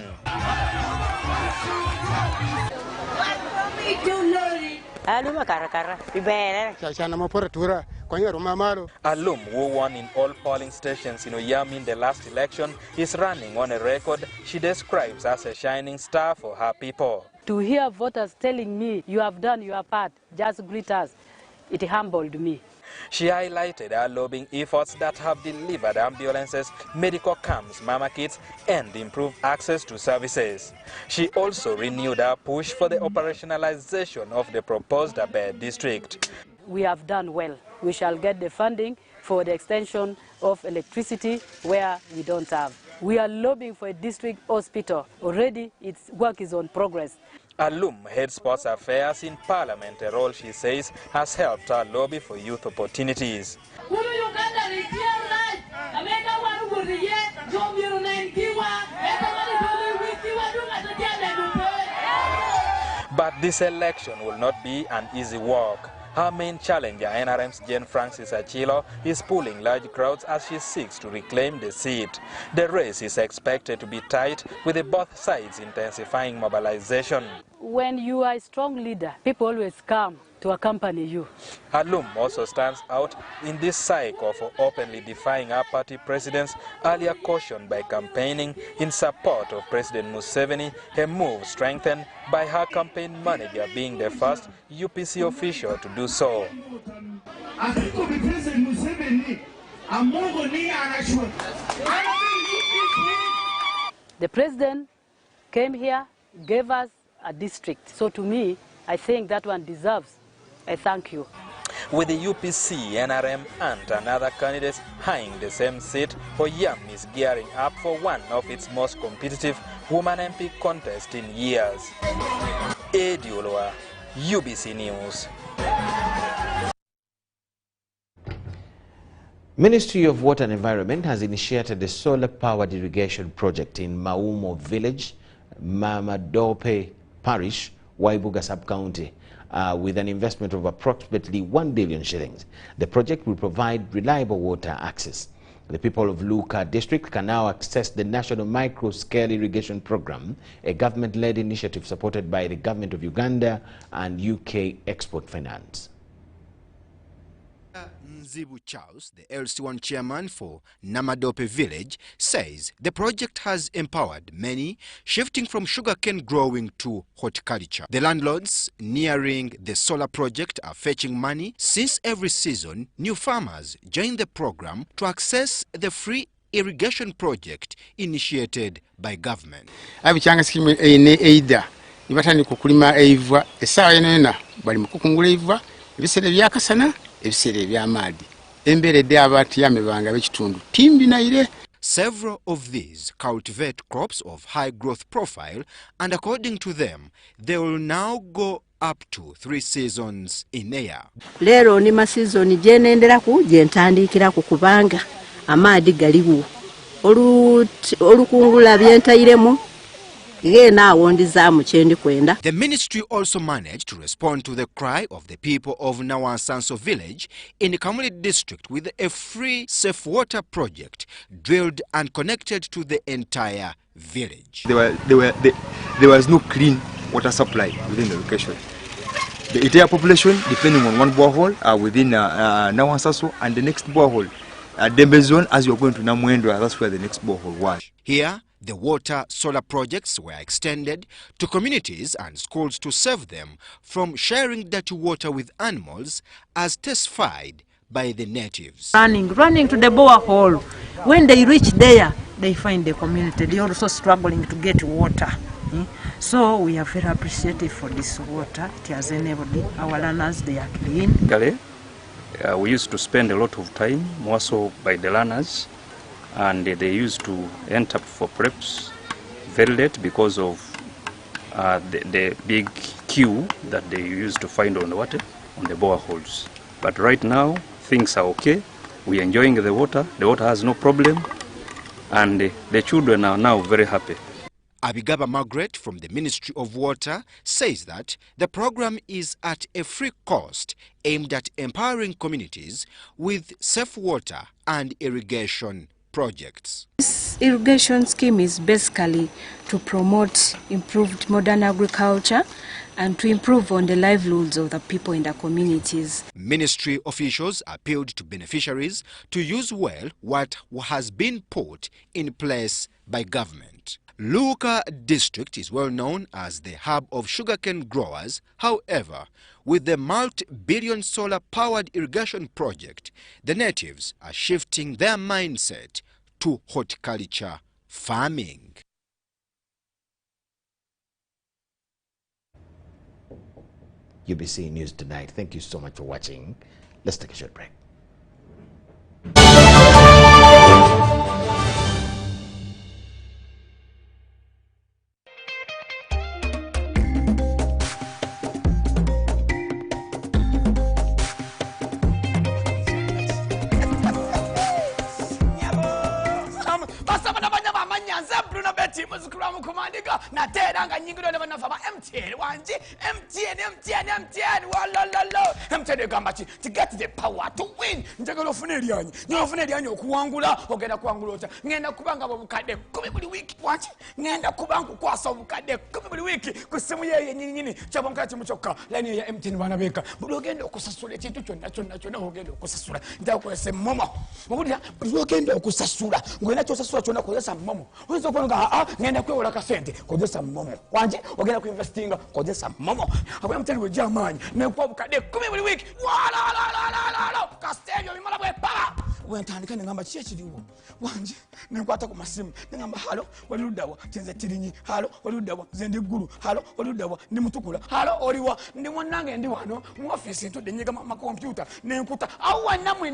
Alum, who won in all polling stations in Oyam in the last election, is running on a record she describes as a shining star for her people. To hear voters telling me, you have done your part, just greet us, it humbled me. She highlighted her lobbying efforts that have delivered ambulances, medical camps, mama kits, and improved access to services. She also renewed her push for the operationalization of the proposed Abe district. We have done well. We shall get the funding for the extension of electricity where we don't have. We are lobbying for a district hospital. Already its work is on progress. Alum heads sports affairs in Parliament, a role she says has helped her lobby for youth opportunities. But this election will not be an easy walk. Her main challenger, NRM's Jane Francis Achilo, is pulling large crowds as she seeks to reclaim the seat. The race is expected to be tight, with both sides intensifying mobilization. When you are a strong leader, people always come to accompany you. Alum also stands out in this cycle for openly defying her party presidents, earlier cautioned by campaigning in support of President Museveni, a move strengthened by her campaign manager being the first UPC official to do so. The president came here, gave us a district. So to me, I think that one deserves a thank you. With the UPC, NRM and another candidates eyeing the same seat, Oyam is gearing up for one of its most competitive woman MP contests in years. Eddie Olwa, UBC News. Ministry of Water and Environment has initiated a solar-powered irrigation project in Maumo Village, Mamadope Parish, Waibuga Sub-County, with an investment of approximately 1 billion shillings. The project will provide reliable water access. The people of Luka district can now access the National Micro-Scale Irrigation Program, a government-led initiative supported by the Government of Uganda and UK Export Finance. Zibu Charles, the LC1 chairman for Namadope village, says the project has empowered many, shifting from sugarcane growing to horticulture. The landlords nearing the solar project are fetching money since every season new farmers join the program to access the free irrigation project initiated by government. Abichanga skimu ine eida nibatani kukulima eivwa esawa yenena bali mukukungula eivwa ebisere byakasana ebisere byamadi emberedde abantu yamebanga bekitundu timbi naire. Several of these cultivate crops of high growth profile, and according to them they will now go up to 3 seasons in a year. Lero ni masizoni jenendera ku jentandikira ku kubanga amaadi galiwo olukungula byentairemu The ministry also managed to respond to the cry of the people of Nawansanso village in the Kamuli district with a free safe water project drilled and connected to the entire village. There was no clean water supply within the location. The entire population, depending on one borehole, are within Nawansanso, and the next borehole, Dembe zone, as you're going to Namwendwa, that's where the next borehole was. Here, the water solar projects were extended to communities and schools to save them from sharing dirty water with animals, as testified by the natives. Running to the borehole. When they reach there, they find the community. They are also struggling to get water. So we are very appreciative for this water. It has enabled our learners, they are clean. We used to spend a lot of time, more so by the learners, and they used to enter for preps very late because of the big queue that they used to find on the water, on the boreholes. But right now, things are okay. We are enjoying the water has no problem, and the children are now very happy. Abigaba Margaret from the Ministry of Water says that the program is at a free cost aimed at empowering communities with safe water and irrigation projects. This irrigation scheme is basically to promote improved modern agriculture and to improve on the livelihoods of the people in the communities. Ministry officials appealed to beneficiaries to use well what has been put in place by government. Luka district is well known as the hub of sugarcane growers. However, with the multi-billion solar-powered irrigation project, the natives are shifting their mindset to horticulture farming. UBC News Tonight. Thank you so much for watching. Let's take a short break. nateranga nyingiro ne banafaba MTN wanje MTN walala MTN gamba to get the power to win njagalo ofuna elyanyi okuwangula ogenda kuwangula ota ngenda kubanga obukadde 10 buli wiki wanje ngenda kubanga kwasa obukadde 10 buli wiki ku simu ye nyinyi chabonka kimuchoka line ya MTN banabeka buli ogenda okusasula ekintu kyonna ogenda okusasula ndakwese momo mubulira buli ogenda okusasula ngenda kyosasula kyonna kozesa momo oyinza okwanga ngenda kwewola kasente kozesa momo wanje ogenda kuinvestinga kozesa momo abwe MTN we jamani nekwa obukadde 10 buli wiki wala kastenyo bimala bwe pala wentandika ngamba kyekiriwo wanje nenkwata ku masimu ngamba halo waludawa chenze tirinyi halo waludawa zende guru halo waludawa ndi mutukula halo oliwa ndi mwanange ndi wano mu office ntode nyiga ma computer nenkuta awa namwe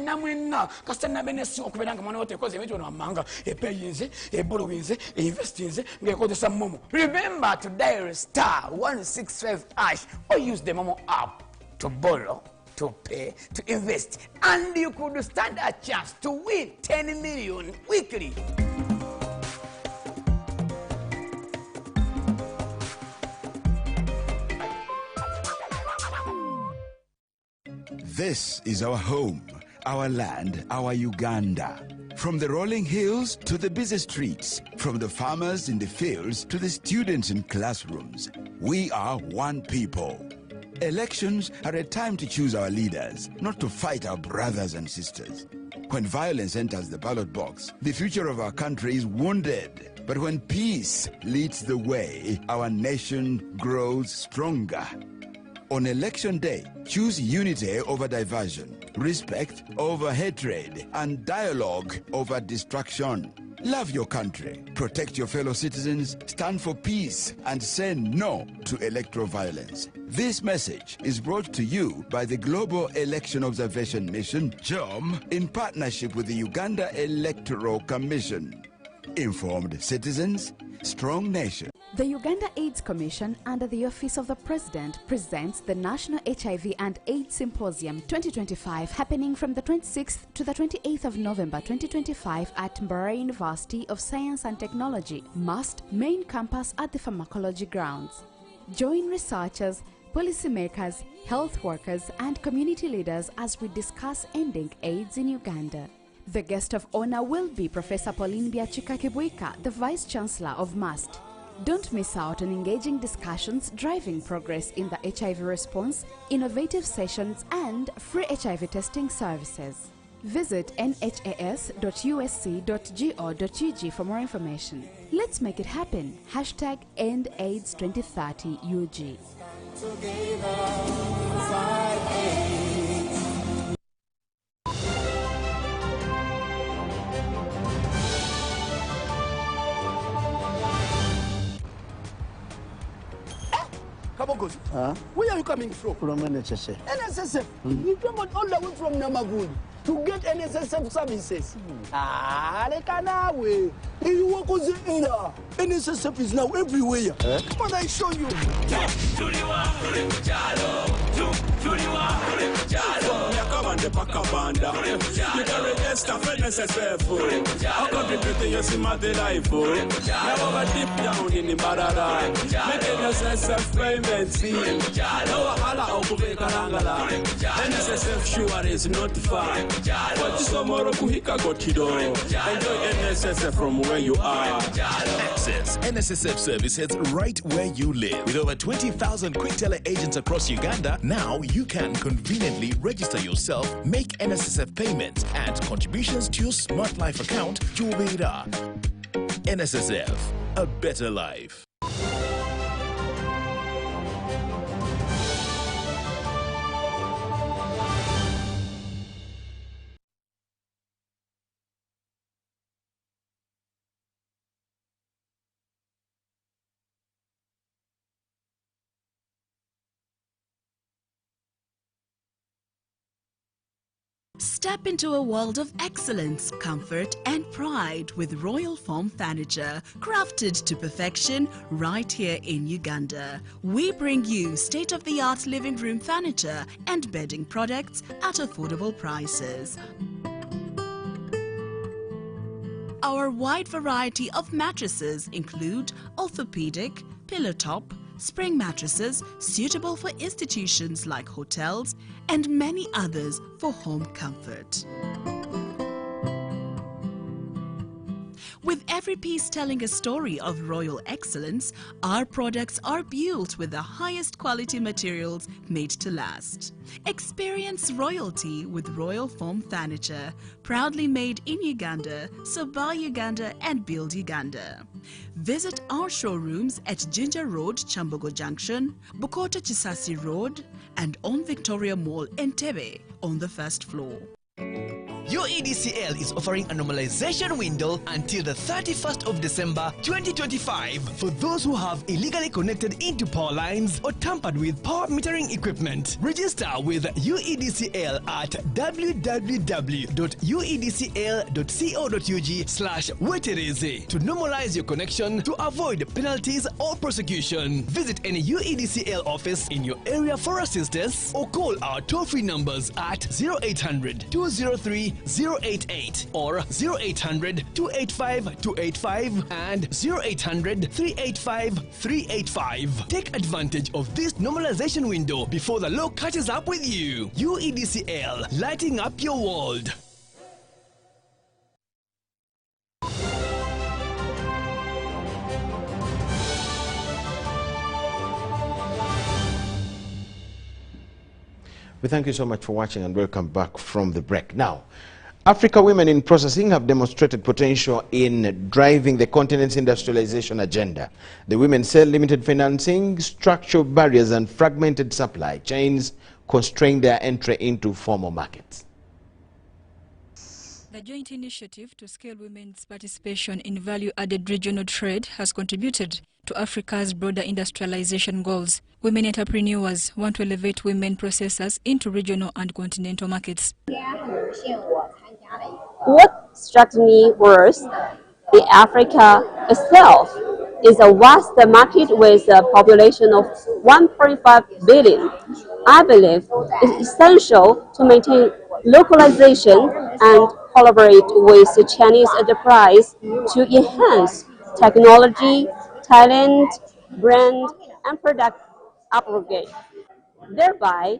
kasana benesi okuberanga mwana wote koze ebyo namanga epeyinze ebolowinze investinze ngekozesa momo. Remember to dial *165# or use the Momo app to borrow, to pay, to invest, and you could stand a chance to win 10 million weekly. This is our home, our land, our Uganda. From the rolling hills to the busy streets, from the farmers in the fields to the students in classrooms, we are one people. Elections are a time to choose our leaders, not to fight our brothers and sisters. When violence enters the ballot box, the future of our country is wounded. But when peace leads the way, our nation grows stronger. On election day, choose unity over diversion, respect over hatred, and dialogue over distraction. Love your country, protect your fellow citizens, stand for peace, and say no to electoral violence. This message is brought to you by the Global Election Observation Mission, GEOM, in partnership with the Uganda Electoral Commission. Informed citizens, strong nation. The Uganda AIDS Commission, under the Office of the President, presents the National HIV and AIDS Symposium 2025, happening from the 26th to the 28th of November 2025 at Mbarara University of Science and Technology, MUST, main campus at the Pharmacology Grounds. Join researchers, policymakers, health workers, and community leaders as we discuss ending AIDS in Uganda. The guest of honor will be Professor Pauline Byachika-Kibwika, the Vice Chancellor of MUST. Don't miss out on engaging discussions driving progress in the HIV response, innovative sessions, and free HIV testing services. Visit nhas.usc.go.ug for more information. Let's make it happen. #EndAIDS2030UG. Kabogozi, where are you coming from? From NSSF. NSSF? You traveled all the way from Namaguni to get NSSF services. Lekanawe. You walk on the air. NSSF is now everywhere. Come on, I show you. You can register for NSSF. How contributing your Simate life? Now deep down in the Barara. Make NSSF payments. No wahala okubekarangala. NSSF sure is not far. But tomorrow kuhika gotido. Enjoy NSSF from where you are. Access NSSF services right where you live. With over 20,000 quick teller agents across Uganda, now you can conveniently register yourself, make NSSF payments and contributions to your Smart Life account to Ubira. NSSF, a better life. Step into a world of excellence, comfort and pride with Royal Foam Furniture, crafted to perfection right here in Uganda. We bring you state-of-the-art living room furniture and bedding products at affordable prices. Our wide variety of mattresses include orthopedic, pillow top, spring mattresses suitable for institutions like hotels, and many others for home comfort. With every piece telling a story of royal excellence, our products are built with the highest quality materials made to last. Experience royalty with Royal Foam Furniture, proudly made in Uganda, so buy Uganda and build Uganda. Visit our showrooms at Ginger Road, Chambogo Junction, Bukota Chisasi Road, and on Victoria Mall, Entebbe, on the first floor. UEDCL is offering a normalization window until the 31st of December 2025 for those who have illegally connected into power lines or tampered with power metering equipment. Register with UEDCL at www.uedcl.co.ug/wetereze to normalize your connection to avoid penalties or prosecution. Visit any UEDCL office in your area for assistance or call our toll-free numbers at 0800 203 088 or 0800 285 285 and 0800 385 385. Take advantage of this normalization window before the law catches up with you. UEDCL, lighting up your world. We thank you so much for watching and welcome back from the break. Now, Africa women in processing have demonstrated potential in driving the continent's industrialization agenda. The women say limited financing, structural barriers and fragmented supply chains constrain their entry into formal markets. The joint initiative to scale women's participation in value-added regional trade has contributed to Africa's broader industrialization goals. Women entrepreneurs want to elevate women processors into regional and continental markets. What struck me was the Africa itself is a vast market with a population of 1.5 billion. I believe it's essential to maintain localization and collaborate with Chinese enterprise to enhance technology, talent, brand, and product upgrade, thereby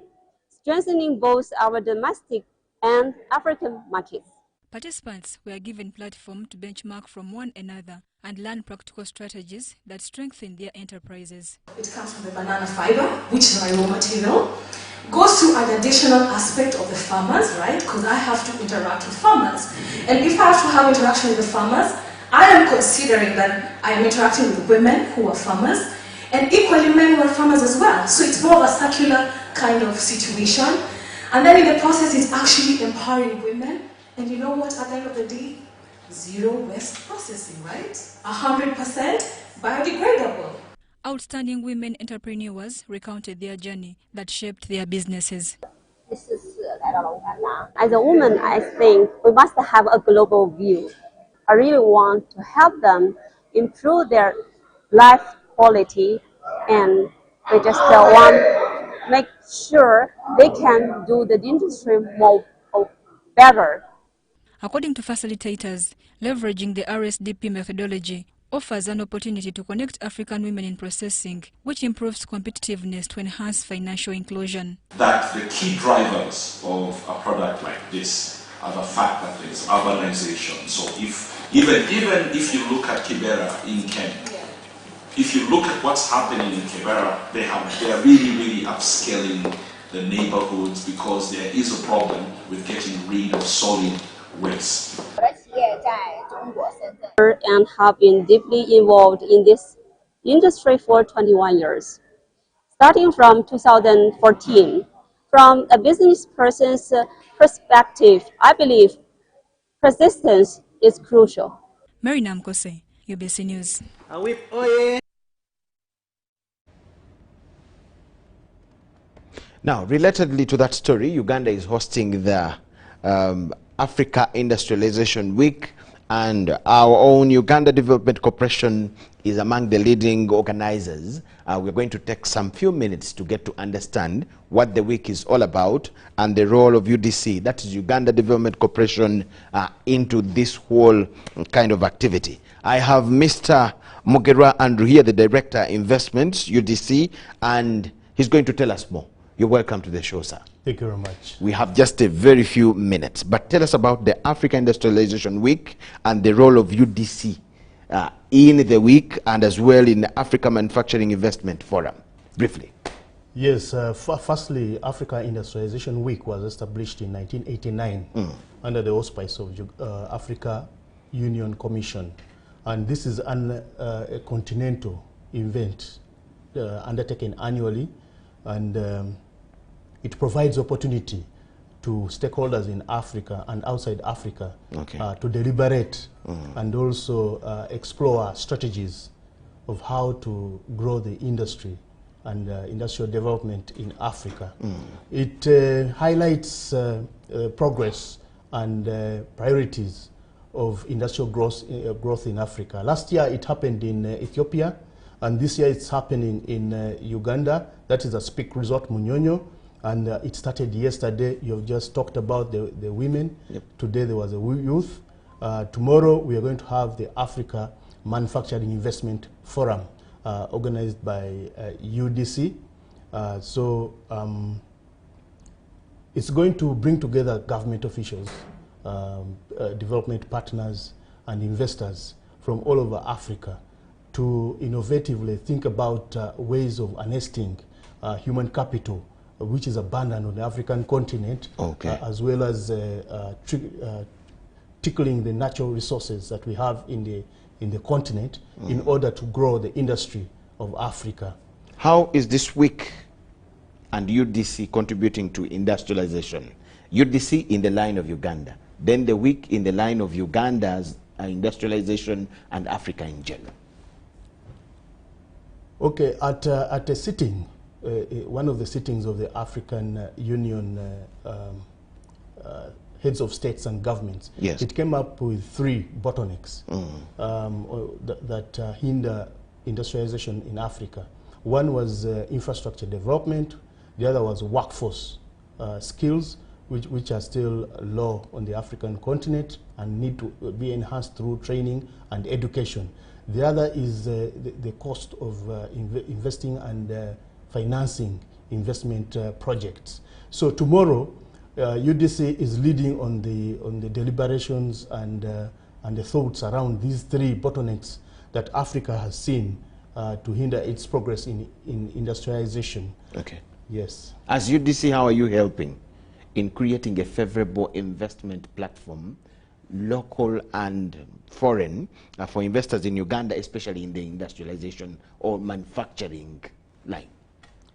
strengthening both our domestic and African markets. Participants were given platform to benchmark from one another and learn practical strategies that strengthen their enterprises. It comes from the banana fiber, which is my raw material. Goes to an additional aspect of the farmers, right? Because I have to interact with farmers. And if I have to have interaction with the farmers, I am considering that I am interacting with women who are farmers, and equally men who are farmers as well. So it's more of a circular kind of situation. And then in the process, it's actually empowering women. And you know what, at the end of the day? Zero waste processing, right? 100% biodegradable. Outstanding women entrepreneurs recounted their journey that shaped their businesses. As a woman, I think we must have a global view. I really want to help them improve their life quality, and we just want to make sure they can do the industry more better. According to facilitators, leveraging the RSDP methodology offers an opportunity to connect African women in processing, which improves competitiveness to enhance financial inclusion. That the key drivers of a product like this are the fact that there is urbanization. So even if you look at Kibera in Kenya, if you look at what's happening in Kibera, they are really upscaling the neighborhoods because there is a problem with getting rid of solid waste. And have been deeply involved in this industry for 21 years. Starting from 2014, from a business person's perspective, I believe persistence is crucial. Mary Namkose, UBC News. Now, relatedly to that story, Uganda is hosting the Africa Industrialization Week, and our own Uganda Development Corporation is among the leading organizers. We're going to take some few minutes to get to understand what the week is all about and the role of UDC, that is Uganda Development Corporation, into this whole kind of activity. I have Mr. Mugerwa Andrew here, the Director Investments, UDC, and he's going to tell us more. You're welcome to the show, sir. Thank you very much. We have just a very few minutes, but tell us about the Africa Industrialization Week and the role of UDC in the week and as well in the Africa Manufacturing Investment Forum. Briefly. Yes, firstly, Africa Industrialization Week was established in 1989 under the auspice of Africa Union Commission. And this is a continental event undertaken annually, and it provides opportunity to stakeholders in Africa and outside Africa to deliberate and also explore strategies of how to grow the industry and industrial development in Africa. It highlights progress and priorities of industrial growth in Africa. Last year it happened in Ethiopia, and this year it's happening in Uganda. That is a Speak Resort Munyonyo. And it started yesterday. You've just talked about the women. Yep. Today there was a youth. Tomorrow we are going to have the Africa Manufacturing Investment Forum organized by UDC. It's going to bring together government officials, development partners, and investors from all over Africa to innovatively think about ways of harnessing human capital, which is abundant on the African continent, as well as tickling the natural resources that we have in the continent in order to grow the industry of Africa. How is this week and UDC contributing to industrialization? UDC in the line of Uganda, then the week in the line of Uganda's industrialization and Africa in general. Okay, at a sitting, one of the sittings of the African Union heads of states and governments, it came up with 3 bottlenecks that hinder industrialization in Africa. One was infrastructure development, the other was workforce skills, which are still low on the African continent and need to be enhanced through training and education. The other is the cost of investing and financing investment projects. So tomorrow, UDC is leading on the deliberations and the thoughts around these three bottlenecks that Africa has seen to hinder its progress in industrialization. Okay. Yes. As UDC, how are you helping in creating a favorable investment platform, local and foreign, for investors in Uganda, especially in the industrialization or manufacturing line?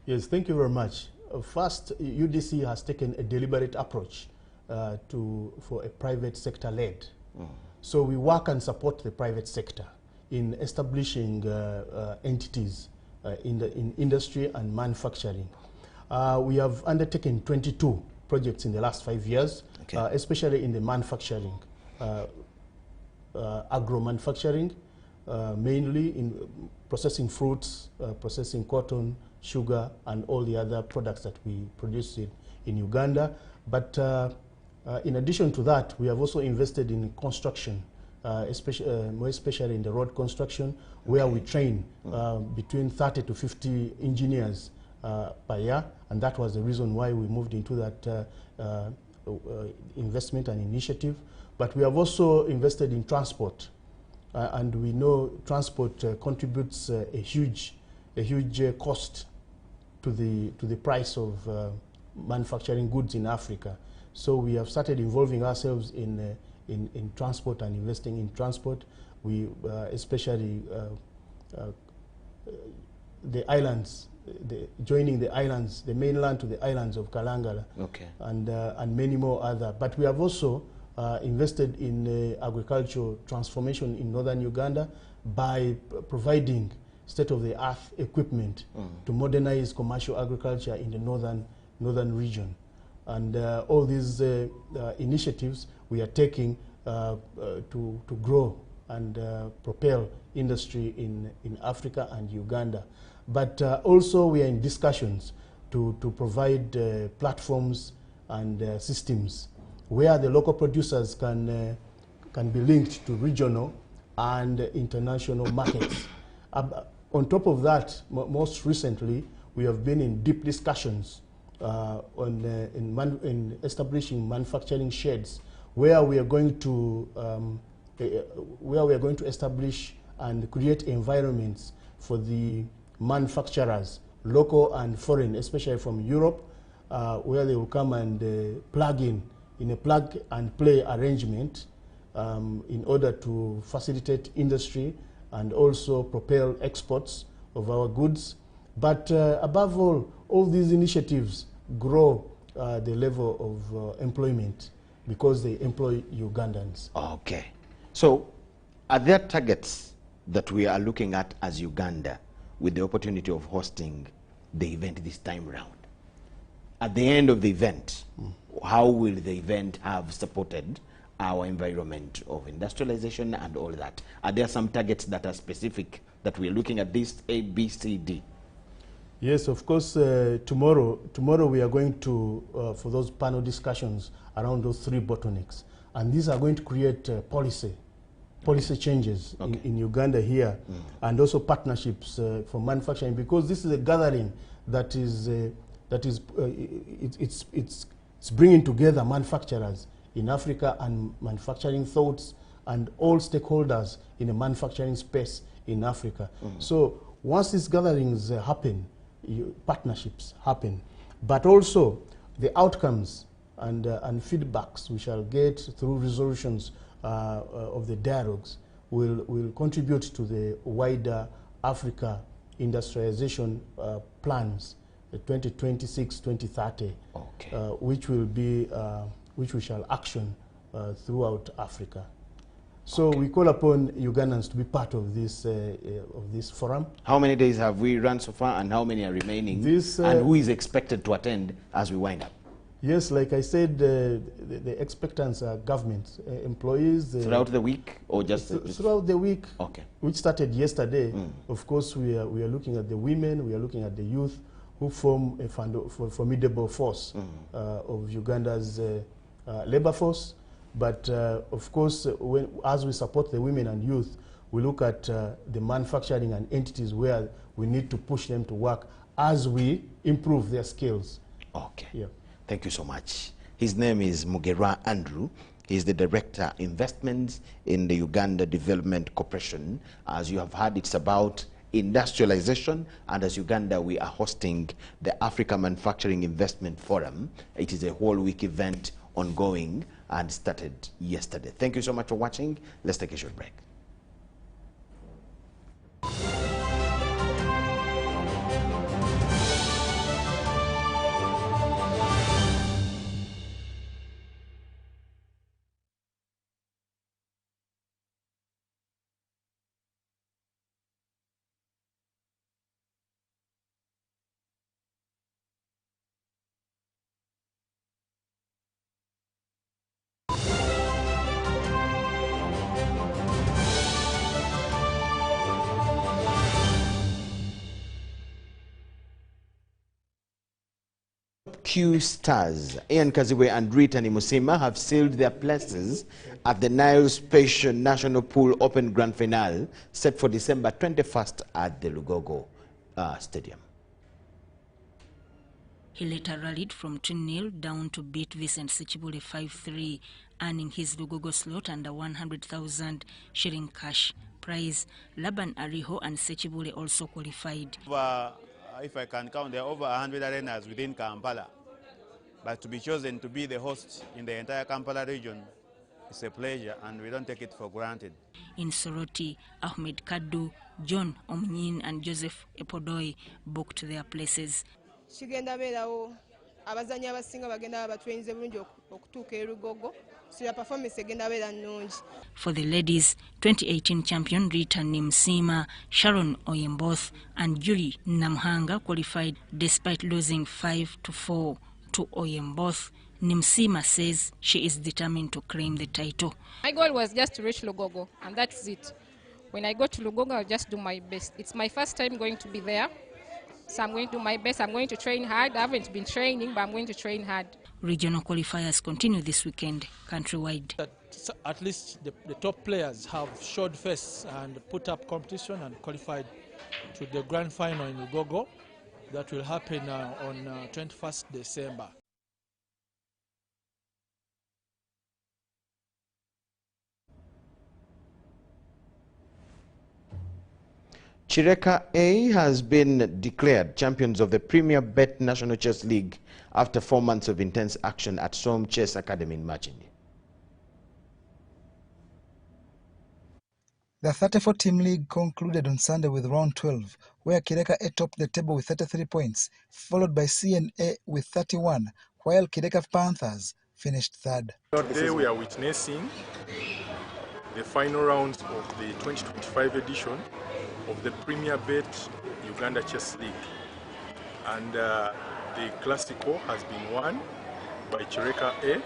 Yes, thank you very much. First, UDC has taken a deliberate approach for a private sector led. So we work and support the private sector in establishing entities in industry and manufacturing. We have undertaken 22 projects in the last 5 years, especially in the manufacturing, agro-manufacturing, mainly in processing fruits, processing cotton, sugar, and all the other products that we produce in Uganda. But in addition to that, we have also invested in construction, more especially in the road construction, where we train between 30 to 50 engineers per year, and that was the reason why we moved into that investment and initiative. But we have also invested in transport, and we know transport contributes a huge cost to the price of manufacturing goods in Africa. So we have started involving ourselves in transport and investing in transport. We especially the islands, joining the islands, the mainland to the islands of Kalangala, and many more other. But we have also invested in agricultural transformation in northern Uganda by providing state-of-the-art equipment to modernize commercial agriculture in the northern region. And all these initiatives we are taking to grow and propel industry in Africa and Uganda. But also we are in discussions to provide platforms and systems where the local producers can be linked to regional and international markets. On top of that, most recently, we have been in deep discussions in establishing manufacturing sheds, where we are going to establish and create environments for the manufacturers, local and foreign, especially from Europe, where they will come and plug in a plug and play arrangement in order to facilitate industry and also propel exports of our goods. But above all these initiatives grow the level of employment because they employ Ugandans. Okay. So are there targets that we are looking at as Uganda with the opportunity of hosting the event this time round? At the end of the event, how will the event have supported our environment of industrialization and all that? Are there some targets that are specific that we're looking at this A, B, C, D? Yes, of course. Tomorrow we are going to, for those panel discussions around those three bottlenecks. And these are going to create policy changes in Uganda here, and also partnerships for manufacturing, because this is a gathering that is it's bringing together manufacturers in Africa and manufacturing thoughts and all stakeholders in the manufacturing space in Africa. So once these gatherings happen, partnerships happen, but also the outcomes and feedbacks we shall get through resolutions of the dialogues will contribute to the wider Africa industrialization plans, the 2026-2030, which will be which we shall action throughout Africa. So we call upon Ugandans to be part of this forum. How many days have we run so far, and how many are remaining? And who is expected to attend as we wind up? Yes, like I said, the expectants are government employees. Throughout the week or just? Throughout the week, okay. Which started yesterday. Of course, we are looking at the women, we are looking at the youth who form a formidable force of Uganda's labor force. But of course, as we support the women and youth, we look at the manufacturing and entities where we need to push them to work as we improve their skills. Okay. Yeah. Thank you so much. His name is Mugera Andrew. He's the Director Investments in the Uganda Development Corporation. As you have heard, it's about industrialization, and as Uganda, we are hosting the Africa Manufacturing Investment Forum. It is a whole week event ongoing and started yesterday. Thank you so much for watching. Let's take a short break. Q stars Ian Kaziwe and Rita Nimusima have sealed their places at the Nile Special National Pool Open Grand Finale set for December 21st at the Lugogo Stadium. He later rallied from 2-0 down to beat Vincent Sechibule 5-3, earning his Lugogo slot under 100,000 shilling cash prize. Laban Ariho and Sechibule also qualified. If I can count, there are over 100 arenas within Kampala. But to be chosen to be the host in the entire Kampala region is a pleasure, and we don't take it for granted. In Soroti, Ahmed Kadu, John Omnyin and Joseph Epodoi booked their places. For the ladies, 2018 champion Rita Nimsima, Sharon Oyemboth and Julie Namhanga qualified despite losing 5-4 to Oyemboth. Nimsima says she is determined to claim the title. My goal was just to reach Lugogo, and that's it. When I go to Lugogo, I'll just do my best. It's my first time going to be there, so I'm going to do my best. I'm going to train hard. I haven't been training, but I'm going to train hard. Regional qualifiers continue this weekend countrywide. At least the top players have showed face and put up competition and qualified to the grand final in Lugogo that will happen on 21st December. Chireka A has been declared champions of the Premier Bet National Chess League after 4 months of intense action at Som Chess Academy in Machindi. The 34-team league concluded on Sunday with round 12, where Kireka A topped the table with 33 points, followed by CNA with 31, while Kireka Panthers finished third. Today we are witnessing the final rounds of the 2025 edition of the Premier Bet Uganda Chess League. And the Classico has been won by Chireka A,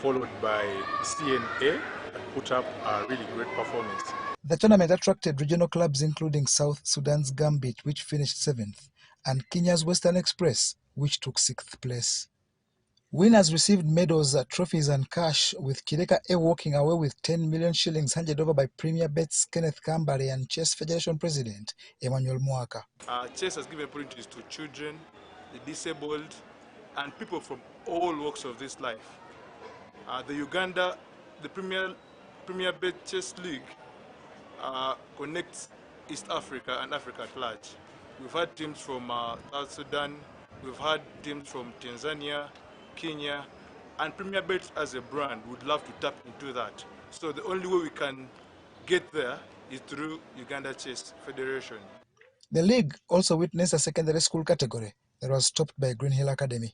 followed by CNA, that put up a really great performance. The tournament attracted regional clubs including South Sudan's Gambit, which finished 7th, and Kenya's Western Express, which took 6th place. Winners received medals, trophies and cash, with Kireka A walking away with 10 million shillings handed over by Premier Bet's Kenneth Kambale and Chess Federation President Emmanuel Mwaka. Chess has given opportunities to children, the disabled, and people from all walks of this life. The Premier Bet Chess League connects East Africa and Africa at large. We've had teams from South Sudan, we've had teams from Tanzania, Kenya, and Premier Bet as a brand would love to tap into that. So the only way we can get there is through Uganda Chess Federation. The league also witnessed a secondary school category that was topped by Green Hill Academy.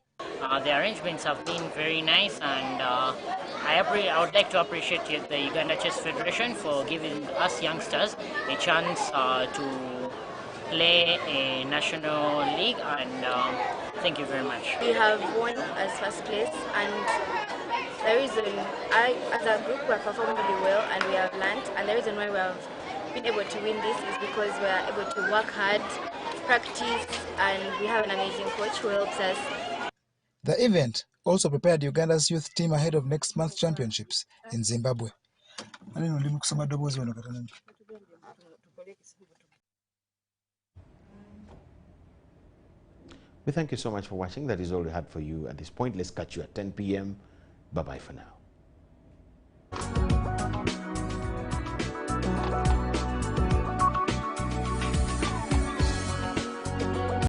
The arrangements have been very nice, and I would like to appreciate the Uganda Chess Federation for giving us youngsters a chance to play a national league and Thank you very much. We have won as first place, and the reason as a group, we have performed really well and we have learned, and the reason why we have been able to win this is because we are able to work hard, practice, and we have an amazing coach who helps us. The event also prepared Uganda's youth team ahead of next month's championships in Zimbabwe. We thank you so much for watching. That is all we had for you at this point. Let's catch you at 10 p.m. Bye-bye for now.